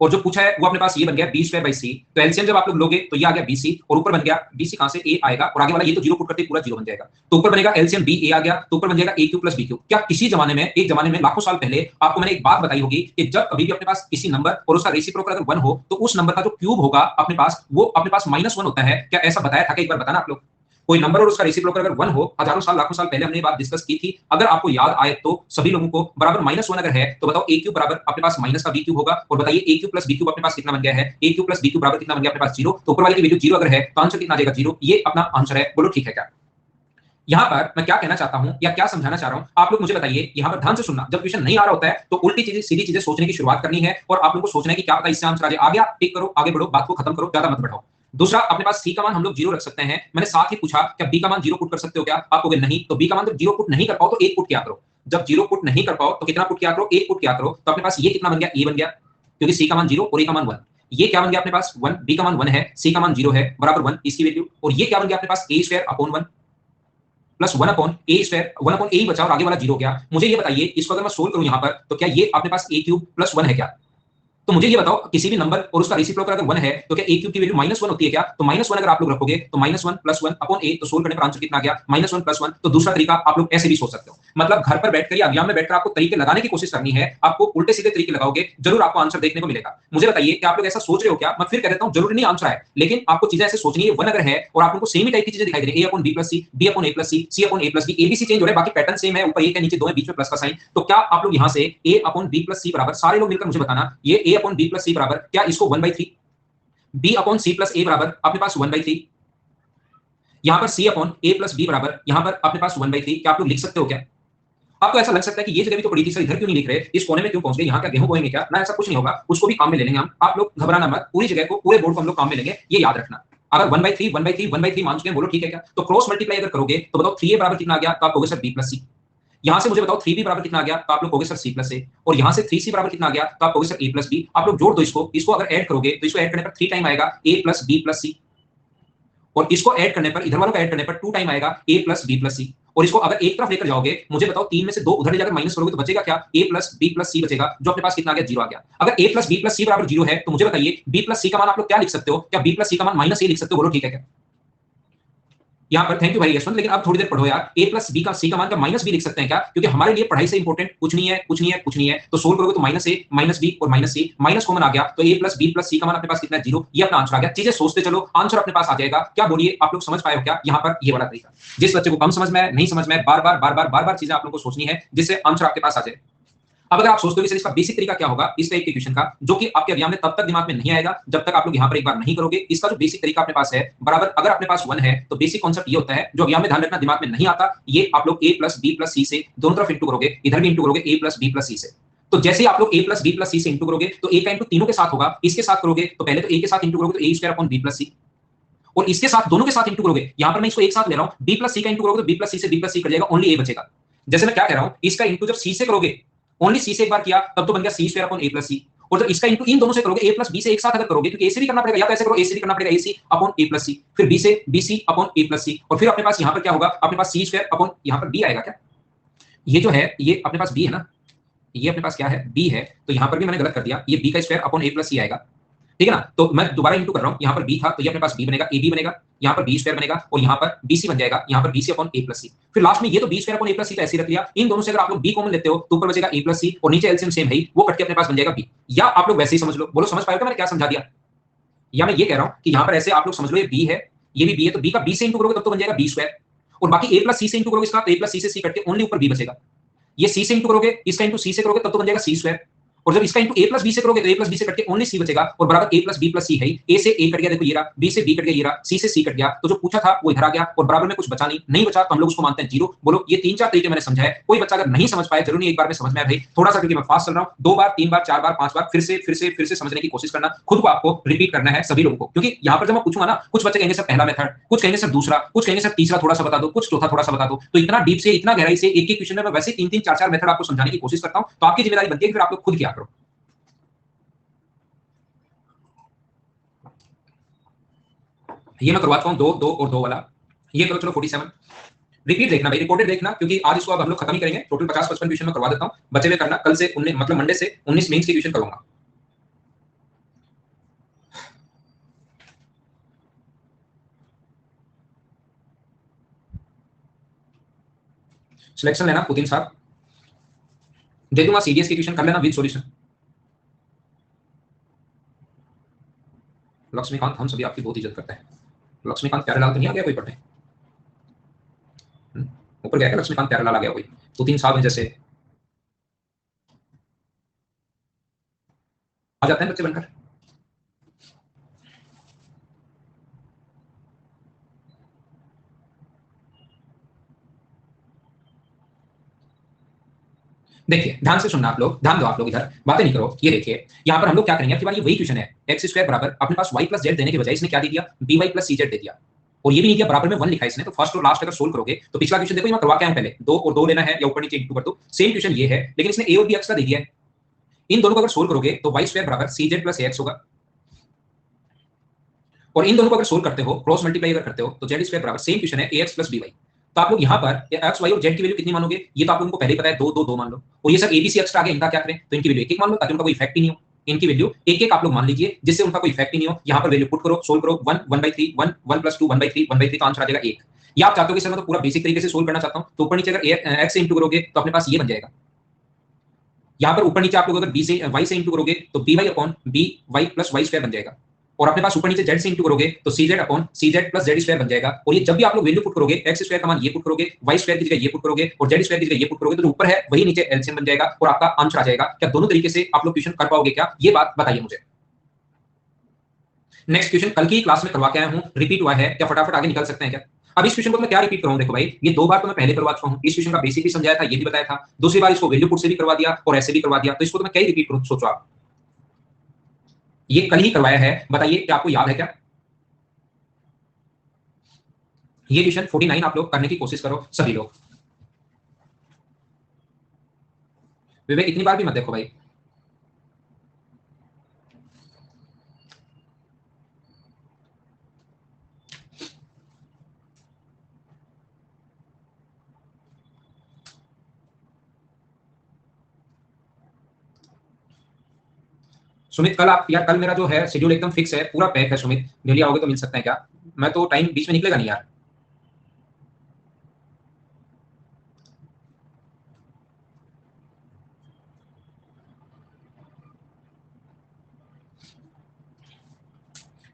और जो पूछा है वो अपने पास ये बन गया बी स्क्वायर बाई सी, तो एलसीएम जब आप लोग लोगे तो ये आ गया बीसी और ऊपर बन गया बीसी, कहां से ए आएगा और आगे वाला ये तो जीरो पुट करते पूरा जीरो बन जाएगा, तो ऊपर बनेगा एलसीएम बी ए आ गया, तो ऊपर बन जाएगा ए क्यू प्लस बी क्यू। क्या किसी जमाने में, एक जमाने में लाखों साल पहले आपको मैंने एक बात बताई होगी कि जब कभी भी अपने पास किसी नंबर और उसका रेसिप्रोकल अगर 1 हो तो उस नंबर का जो क्यूब होगा अपने पास वो अपने पास -1 होता है। क्या ऐसा बताया था? एक बार बताना आप लोग। कोई नंबर और उसका रेसिप्रोकल अगर 1 हो, हजारों साल लाखों साल पहले हमने ये बात डिस्कस की थी, अगर आपको याद आए तो सभी लोगों को, बराबर -1 अगर है तो बताओ ए क्यूब बराबर अपने पास माइनस का बी क्यूब होगा, और बताइए ए क्यूब प्लस बी क्यूब अपने पास कितना बन गया है, ए क्यूब प्लस बी क्यूब बराबर कितना बन गया अपने पास जीरो, तो ऊपर वाले की वैल्यू जीरो अगर है तो आंसर कितना आ जाएगा जीरो, ये अपना आंसर है। बोलो ठीक है क्या? यहां पर मैं क्या कहना चाहता हूं या क्या समझाना चाह रहा हूं आप लोग मुझे बताइए, यहां पर ध्यान से सुनना, जब क्वेश्चन नहीं आ रहा होता है तो उल्टी चीजें सीधी चीजें सोचने की शुरुआत करनी है और आप लोगों को सोचना है कि क्या पता इससे आंसर आ जाए। आ गया, टिक करो, आगे बढ़ो, बात को खत्म करो, ज्यादा मत बढ़ाओ। दूसरा अपने पास सी का मान हम लोग जीरो रख सकते हैं, मैंने साथ ही पूछा क्या बी का मान जीरो पुट कर सकते हो क्या? आप कहोगे नहीं, तो बी का मान जब जीरो पुट नहीं कर पाओ तो एक पुट किया करो, जब जीरो पुट नहीं कर पाओ तो कितना पुट किया करो, एक पुट किया करो, तो अपने पास ये कितना बन गया, ए बन गया, क्योंकि सी का मान जीरो और ए का मान 1, ये क्या बन गया अपने पास 1, बी का मान 1 है, सी का मान जीरो है, बराबर 1 इसकी वैल्यू, और ये क्या बन गया अपने पास ए स्क्वायर अपॉन 1 प्लस 1 अपॉन ए स्क्वायर, 1 अपॉन ए ही बचा और आगे वाला जीरो हो गया। मुझे ये बताइए इसको अगर मैं सोल्व करूं यहां पर तो क्या ये अपने पास ए क्यूब प्लस 1 है क्या? तो मुझे ये बताओ किसी भी नंबर और उसका रेसिप्रोकल अगर 1 है तो क्या ए क्यूब की वैल्यू -1 होती है क्या? तो -1 अगर आप लोग रखोगे तो -1 प्लस 1 अपॉन ए, तो सोल्व करने पर आंसर कितना आ गया, -1 प्लस 1। तो दूसरा तरीका आप लोग ऐसे भी सोच सकते हो, मतलब घर पर बैठकर या एग्जाम में बैठकर आपको तरीके लगाने की कोशिश करनी है, आपको उल्टे सीधे तरीके लगाओगे जरूर आपको आंसर देखने को मिलेगा। मुझे बताइए कि आप लोग ऐसा सोच रहे हो क्या? मैं फिर कह देता हूं जरूरी नहीं आंसर आए, लेकिन आपको चीजें ऐसे सोचनी है, 1 अगर है और आप लोगों को सेम ही टाइप की चीजें दिखाई दे रही है, ए अपॉन बी प्लस सी, बी अपॉन ए प्लस सी, सी अपॉन ए प्लस बी, एबीसी चेंज हो रहा है, बाकी पैटर्न सेम है, ऊपर एक है नीचे दो है, बीच में प्लस का साइन, तो क्या आप लोग यहां से ए अपॉन बी प्लस सी बराबर, सारे लोग मिलकर मुझे बताना, ये ए अपॉन बी प्लस सी बराबर क्या इसको 1/3, बी अपॉन सी प्लस ए बराबर अपने पास 1/3, यहां पर सी अपॉन ए प्लस बी बराबर यहां पर अपने पास 1/3, क्या आप लोग लिख सकते हो क्या? आपको ऐसा लग सकता है कि ये जगह भी तो पड़ी थी सर, इधर क्यों नहीं लिख रहे, इस कोने में क्यों पहुंच गए, यहाँ क्या गेहूं बोएंगे क्या? ना, ऐसा कुछ नहीं होगा, उसको भी काम में ले लेंगे हम, आप लोग घबराना मत, पूरी जगह को, पूरे बोर्ड को हम लोग काम में लेंगे, ये याद रखना। अगर 1/3 1/3 1/3 मान चुके हैं, बोलो ठीक है क्या? तो क्रॉस मल्टीप्लाई अगर करोगे तो बताओ 3a बराबर कितना आ गया, तो आप कहोगे सर b प्लस सी, यहां से मुझे बताओ 3b बराबर कितना आ गया, तो आप लोग कहोगे सर c प्लस ए, और यहां से 3c बराबर कितना आ गया, तो आप कहोगे सर a प्लस b। आप लोग जोड़ दो इसको, इसको अगर ऐड करोगे तो इसको ऐड करने पर 3 टाइम आएगा a plus b plus c, और इसको ऐड करने पर, इधर वालों को ऐड करने पर 2 टाइम आएगा a प्लस b प्लस सी, और इसको अगर एक तरफ लेकर जाओगे, मुझे बताओ 3 में से 2 उधर ले जाकर माइनस करोगे तो बचेगा क्या? a plus b plus c बचेगा, जो अपने पास कितना आ गया? 0 आ गया। अगर a plus b plus c बराबर 0 है तो मुझे बताइए b प्लस c का मान आप लोग क्या लिख सकते हो? क्या b प्लस c का मान माइनस a लिख सकते हो? बोलो ठीक है क्या? यहाँ पर थैंक यू भाई यशवंत, लेकिन अब थोड़ी देर पढ़ो यार। a प्लस b का c का मान क्या माइनस b लिख सकते हैं क्या? क्योंकि हमारे लिए पढ़ाई से इंपॉर्टेंट कुछ नहीं है, कुछ नहीं है, कुछ नहीं है। तो सोल्व करोगे तो माइनस a माइनस b और माइनस c, माइनस कॉमन आ गया तो a plus b plus c का मान अपने पास कितना है? 0। ये अपना आंसर आ गया। चीजें सोचते चलो, आंसर अपने पास आ जाएगा। क्या बोलिए, आप लोग समझ पाए हो क्या यहाँ पर? ये वाला तरीका, जिस बच्चे को कम समझ में है, नहीं समझ में, बार बार बार बार बार बार चीजें आप लोगों को सोचनी है जिससे आंसर आपके पास आ जाए। अब अगर आप सोचते हो कि इसका बेसिक तरीका क्या होगा इस टाइप के क्वेश्चन का, जो कि आपके एग्जाम में तब तक दिमाग में नहीं आएगा जब तक आप लोग यहाँ पर एक बार नहीं करोगे। इसका जो बेसिक तरीका अपने पास है बराबर, अगर अपने पास 1 है तो बेसिक कॉन्सेप्ट ये होता है, जो एग्जाम में ध्यान रखना दिमाग में नहीं आता, ये आप लोग a plus b plus c से दोनों तरफ इंटू करोगे, इधर भी इंटू करोगे a plus b plus c से। तो जैसे ही आप लोग a plus b plus c से इंटू करोगे तो a का इंटू तीनों के साथ होगा, इसके साथ करोगे तो पहले तो a के साथ इंटू करोगे तो a square upon b plus c, और इसके साथ दोनों के साथ इंटू करोगे, यहां पर मैं इसको एक साथ ले रहा हूं, b प्लस c का इंटू करोगे तो b प्लस c से b प्लस c कट जाएगा, ओनली a बचेगा। जैसे मैं क्या कह रहा हूं, इसका इंटू जब c से करोगे, ओनली c से एक बार किया तब तो बन गया c square upon a plus c, और जब इसका इंटू इन दोनों से करोगे a प्लस b से एक साथ अगर करोगे, क्योंकि a से भी करना पड़ेगा, या तो ऐसे करो a से भी करना पड़ेगा ac upon a plus c, फिर b से bc upon a plus c, और फिर अपने पास यहां पर क्या होगा? अपने पास c स्क्वायर अपॉन यहां पर b आएगा क्या? ये जो है ये अपने पास b है ना, ये अपने पास क्या है? b है, तो यहां पर भी मैंने गलत कर दिया, ये b का square upon a plus c आएगा, ठीक है ना? तो मैं दोबारा इंटू कर रहा हूं, यहां पर b था तो ये अपने पास b बनेगा, ab बनेगा, यहां पर b स्क्वायर बनेगा, और यहां पर bc बन जाएगा, यहां पर bc upon a plus c। फिर लास्ट में ये तो b square upon a plus c तो ऐसे ही रख लिया, इन दोनों से अगर आप लोग b कॉमन लेते हो तो ऊपर बचेगा a प्लस c, और नीचे एलसीएम सेम है ही, वो कट के अपने पास बन जाएगा b। या आप लोग वैसे ही समझ लो, बोलो समझ पाए हो क्या मैंने क्या समझा दिया? या मैं ये कह रहा हूं कि यहां पर ऐसे आप लोग समझ लो, ये b है, ये भी b है, तो b का b से इंटू करोगे तब तो बन जाएगा b स्क्वायर, और बाकी a प्लस c से इंटू करोगे इसका, तो a प्लस c से c कट के ओनली ऊपर b बचेगा। ये c से इंटू करोगे, इसका इंटू c से करोगे तब तो बन जाएगा c स्क्वायर, और जब इसका इंटू a प्लस बी से करोगे तो a प्लस बी से कट के ओनली c बचेगा, और बराबर a plus B plus c है ही, a से a कट गया, देखो ये रहा, b से b कट गया ये रहा, c से c कट गया, तो जो पूछा था वो इधर आ गया, और बराबर में कुछ बचा नहीं, नहीं बचा तो हम लोग उसको मानते हैं 0। बोलो ये 3-4 तरीके मैंने समझाया, कोई बच्चा अगर नहीं समझ पाए, जरूरी नहीं एक बार में समझ में आए भाई, थोड़ा सा, क्योंकि मैं फास्ट चल रहा हूं, 2 बार 3 बार 4 बार 5 बार फिर से समझने की कोशिश करना, खुद को आपको रिपीट करना है सभी लोगों को, क्योंकि यहाँ पर जब मैं पूछूंगा ना, कुछ बच्चे कहेंगे सर पहला मेथड, कुछ कहेंगे सर दूसरा, कुछ कहेंगे सर तीसरा थोड़ा सा बता दो, कुछ चौथा थोड़ा सा बता दो, तो इतना डीप से इतना गहराई से एक एक क्वेश्चन में मैं वैसे 3-3 4-4 मेथड आपको समझाने की कोशिश करता हूं, तो आपकी जिम्मेदारी बनती है कि फिर आप लोग खुद किया करो। ये मैं करवाता हूँ 2 2 और 2 वाला, ये करो चलो 47। रिपीट देखना भाई, रिकॉर्डेड देखना, क्योंकि आज इसको अब हम लोग खत्म ही करेंगे, टोटल 50-55 क्वेश्चन मैं करवा देता हूँ, बचे हुए करना कल से 19 मतलब मंडे से 19 मेंस के क्वेश्चन करूंगा। सिलेक्शन लेना पुतिन साहब, दे दूंगा सीडीएस के क्वेश्चन कर लेना विद सॉल्यूशन। लक्ष्मीकांत, हम सभी आपकी बहुत इज्जत करते हैं। लक्ष्मीकांत प्यारेलाल तो नहीं आ गया कोई पढ़ने? ऊपर गया क्या लक्ष्मीकांत प्यारेलाल? आ गया कोई पुतिन साहब जैसे आ जाते हैं बच्चे बनकर। देखिए ध्यान से सुनना आप लोग, ध्यान दो आप लोग, इधर बातें नहीं करो। ये देखिए यहाँ पर हम लोग क्या करेंगे, आपकी बार ये वही क्वेश्चन है, एक्स स्क्वायर बराबर अपने पास वाई प्लस जेड देने के बजाय इसने क्या दे दिया? बी वाई प्लस सी जेड दे दिया, और ये भी नहीं दिया, बराबर में 1 लिखा है इसने, तो फर्स्ट और लास्ट अगर सोल्व करोगे तो पिछला क्वेश्चन देखो, ये मैं करवा के आया हूं पहले, 2 और 2 लेना है या ऊपर नीचे इंटू कर दो, सेम क्वेश्चन ये है, लेकिन इसने ए और बी एक्स्ट्रा दे दिया है। इन दोनों को अगर सोल्व करोगे तो वाई स्क्वायर बराबर सी जेड प्लस एक्स होगा, और इन दोनों को अगर सोल्व करते हो, क्रॉस मल्टीप्लाई अगर करते हो, तो जेड स्क्वायर बराबर सेम क्वेश्चन है ए एक्स प्लस बी वाई। तो आप लोग यहाँ पर एक्स वाई और जेड की वैल्यू कितनी मानोगे? ये तो आप लोगों को पहले ही पता है, 2 2 2 मान लो, और ये सब एबीसी एक्स्ट्रा आ गया, इनका क्या करें? तो इनकी वैल्यू एक एक मान लो, ताकि उनका कोई इफेक्ट ही नहीं हो, इनकी वैल्यू एक एक आप लोग मान लीजिए, जिससे उनका कोई इफेक्ट ही नहीं हो। यहाँ पर वैल्यू पुट करो, सोल्व करो, 1 1/3 1 1 + 2 1/3 1/3, तो आंसर आ जाएगा 1। या आप चाहते हो कि सर मैं तो पूरा बेसिक तरीके से सोल्व करना चाहता हूँ, तो ऊपर नीचे अगर एक्स से इंटू करोगे तो अपने पास ये बन जाएगा। यहाँ पर ऊपर नीचे आप लोग अगर बी से वाई से इंटू करोगे तो B Y upon B Y plus Y square बन जाएगा, और अपने पास ऊपर नीचे जेड से इंटू करोगे तो सी जेड अपॉन सी जेड प्लस जेड स्क्वायर बन जाएगा। और ये जब भी आप लोग वैल्यू पुट करोगे, एक्स स्क्वायर का मान ये पुट करोगे, वाई स्क्वायर की जगह ये पुट करोगे, और जेड स्क्वायर की जगह ये पुट करोगे, तो जो ऊपर है वही नीचे एलसीएम बन जाएगा और आपका आंसर आ जाएगा। क्या दोनों तरीके से आप लोग क्वेश्चन कर पाओगे क्या? ये बात बताइए मुझे। नेक्स्ट क्वेश्चन कल की क्लास में करवा के आया हूं, रिपीट हुआ है, क्या फटाफट आगे निकल सकते हैं क्या? अब इस क्वेश्चन को मैं क्या रिपीट करूं? देखो भाई, ये 2 बार तो मैं पहले करवा चुका हूं, इस क्वेश्चन का बेसिक भी समझाया था, ये भी बताया था, दूसरी बार इसको वैल्यू पुट से भी करवा दिया और ऐसे भी करवा दिया, तो इसको तो मैं क्या ही रिपीट करूं, सोचो आप। ये कल ही करवाया है, बताइए क्या आपको याद है क्या? ये क्वेश्चन 49 आप लोग करने की कोशिश करो सभी लोग। विवेक इतनी बार भी मत देखो भाई। सुमित कल आप यार, कल मेरा जो है शेड्यूल एकदम फिक्स है, पूरा पैक है सुमित, डेली आओगे तो मिल सकते हैं क्या? मैं तो टाइम बीच में निकलेगा नहीं यार।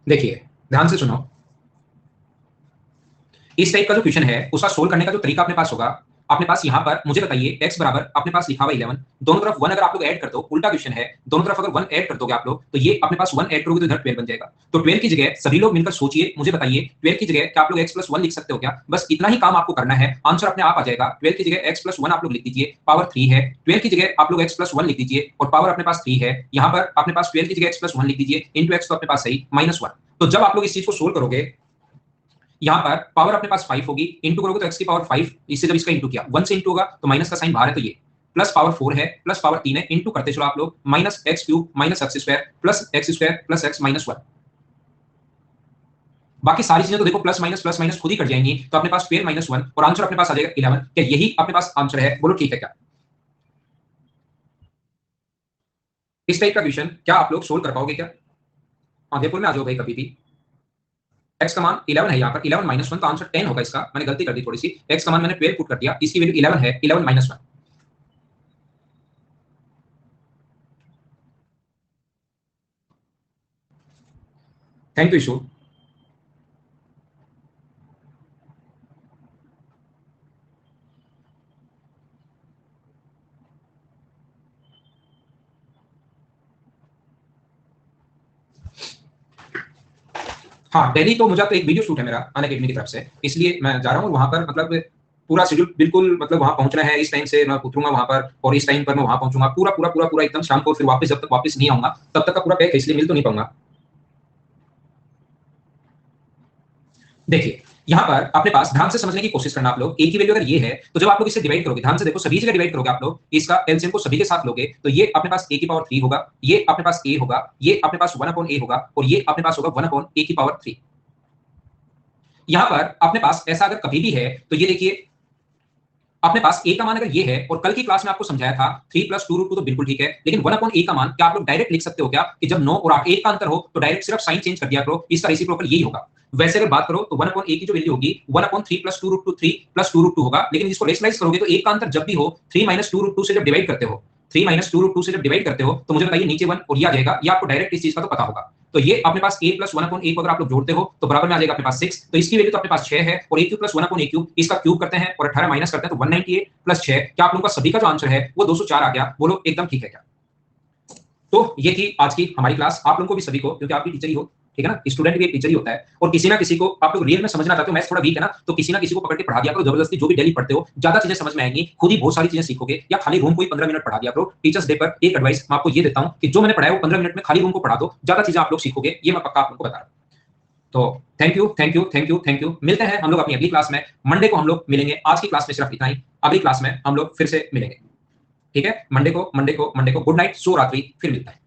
देखिए ध्यान से सुनो, इस टाइप का जो क्वेश्चन है उसका सोल्व करने का जो तरीका अपने पास होगा, अपने पास यहाँ पर मुझे बताइए x बराबर अपने पास लिखा हुआ 11, दोनों तरफ 1 अगर आप लोग ऐड कर दो, उल्टा क्वेश्चन है, दोनों तरफ अगर 1 ऐड कर दोगे आप लोग तो ये अपने पास 1 ऐड करोगे तो इधर 12 बन जाएगा। तो 12 की जगह सभी लोग मिलकर सोचिए, मुझे बताइए 12 की जगह क्या आप लोग x + 1 लिख सकते हो क्या? बस इतना ही काम आपको करना है, आंसर अपने आप आ जाएगा। 12 की जगह x + 1 आप लोग लिख दीजिए, पावर 3 है। 12 की जगह आप लोग x + 1 लिख दीजिए और पावर अपने पास 3 है। यहाँ पर अपने पास 12 की जगह x + 1 लिख दीजिए, इंटू x तो अपने पास सही -1। तो जब आप लोग इस चीज को सोल्व करोगे, यहाँ पर पावर अपने पास 5 होगी, इंटू करोगे तो x की पावर 5, इससे जब इसका इंटू किया 1 से इंटू होगा तो माइनस का साइन बाहर है, तो ये प्लस पावर 4 है, प्लस पावर 3 है, इंटू करते चलो आप लोग, -x³ -x² plus x² plus x -1। बाकी सारी चीजें तो देखो प्लस माइनस खुद ही कट जाएंगी, तो अपने पास फिर -1 और आंसर अपने पास आ जाएगा 11। क्या यही अपने पास आंसर है? बोलो ठीक है क्या? इस टाइप का क्वेश्चन क्या आप लोग सोल्व कर पाओगे क्या? देखो में आ जाओ भाई कभी भी। x का मान 11 है, यहाँ पर 11 -1 तो आंसर 10 होगा इसका, मैंने गलती कर दी थोड़ी सी, x का मान मैंने 12 पुट कर दिया, इसकी वैल्यू 11 है, 11 -1। थैंक यू ईशू। हाँ दिल्ली तो मुझे तो एक वीडियो शूट है मेरा अनअकैडमी की तरफ से, इसलिए मैं जा रहा हूँ वहां पर, मतलब पूरा शेड्यूल बिल्कुल, मतलब वहां पहुंचना है, इस टाइम से मैं उतरूंगा वहां पर और इस टाइम पर मैं वहां पहुंचूंगा, पूरा पूरा पूरा पूरा एकदम शाम को, फिर वापस जब तक वापस नहीं आऊंगा तब तक का पूरा पैक है, इसलिए मिल तो नहीं पाऊंगा। देखिए यहाँ पर अपने पास ध्यान से समझने की कोशिश करना आप लोग, ए की वैल्यू अगर ये है तो जब आप लोग इसे डिवाइड करोगे, ध्यान से देखो, सभी जगह डिवाइड करोगे आप लोग, इसका एलसीएम को सभी के साथ लोगे तो ये अपने पास a की पावर 3 होगा, ये अपने पास a होगा, ये अपने पास 1/a होगा और ये अपने पास होगा 1/a की पावर 3। यहां पर अपने पास ऐसा अगर कभी भी है तो ये देखिए अपने पास a का मान अगर ये है, और कल की क्लास में आपको समझाया था 3 + 2√2 तो बिल्कुल ठीक है, लेकिन 1/a का मान क्या आप लोग डायरेक्ट लिख सकते हो क्या कि जब 9 और 8 1 का अंतर हो तो डायरेक्ट सिर्फ साइन चेंज कर दिया करो, इसका रेसिप्रोकल यही होगा। वैसे अगर बात करो तो 1/a की जो वैल्यू होगी 1/3 + 2√2 3 + 2√2 होगा, लेकिन इसको रेशनलाइज करोगे तो 1 का अंतर जब भी हो 3 - 2√2 से जब डिवाइड करते हो, 3 - 2√2 से जब डिवाइड करते हो तो मुझे बताइए नीचे 1 और ये आ जाएगा, ये आपको डायरेक्ट इस चीज का तो पता होगा। तो ये अपने पास a + 1/a को अगर आप लोग जोड़ते हो तो बराबर में आ जाएगा अपने पास 6, तो इसकी वैल्यू तो अपने पास 6 है, और a³ + 1/a³ इसका क्यूब करते हैं और 18 माइनस करते हैं तो 198 + 6, क्या आप लोगों का सभी का जो आंसर है वो 204 आ गया? बोलो एकदम ठीक है क्या? तो ये थी आज की हमारी क्लास, आप लोगों को भी सभी को, क्योंकि आप भी टीचर ही हो, ठीक है ना, स्टूडेंट भी एक टीचर ही होता है, और किसी ना किसी को आप लोग रियल में समझना चाहते हो, मैथ्स थोड़ा वीक है ना, तो किसी ना किसी को पकड़ के पढ़ा दिया करो जबरदस्ती, जो भी डेली पढ़ते हो ज्यादा चीजें समझ में आएंगी, खुद ही बहुत सारी चीजें सीखोगे, या खाली रूम को ही 15 मिनट पढ़ा दिया करो। टीचर्स डे पर एक एडवाइस मैं आपको ये देता हूँ कि जो मैंने पढ़ाया वो 15 मिनट में खाली रूम को पढ़ा दो, ज्यादा चीजें आप लोग सीखोगे, ये मैं पक्का आप लोग को बता रहा हूँ। तो thank you thank you thank you thank you, मिलते हैं हम लोग अपनी अगली क्लास में, मंडे को हम लोग मिलेंगे, आज की क्लास में सिर्फ इतना ही, अगली क्लास में हम लोग फिर से मिलेंगे, ठीक है? मंडे को गुड नाइट, सो रात्रि, फिर मिलता है।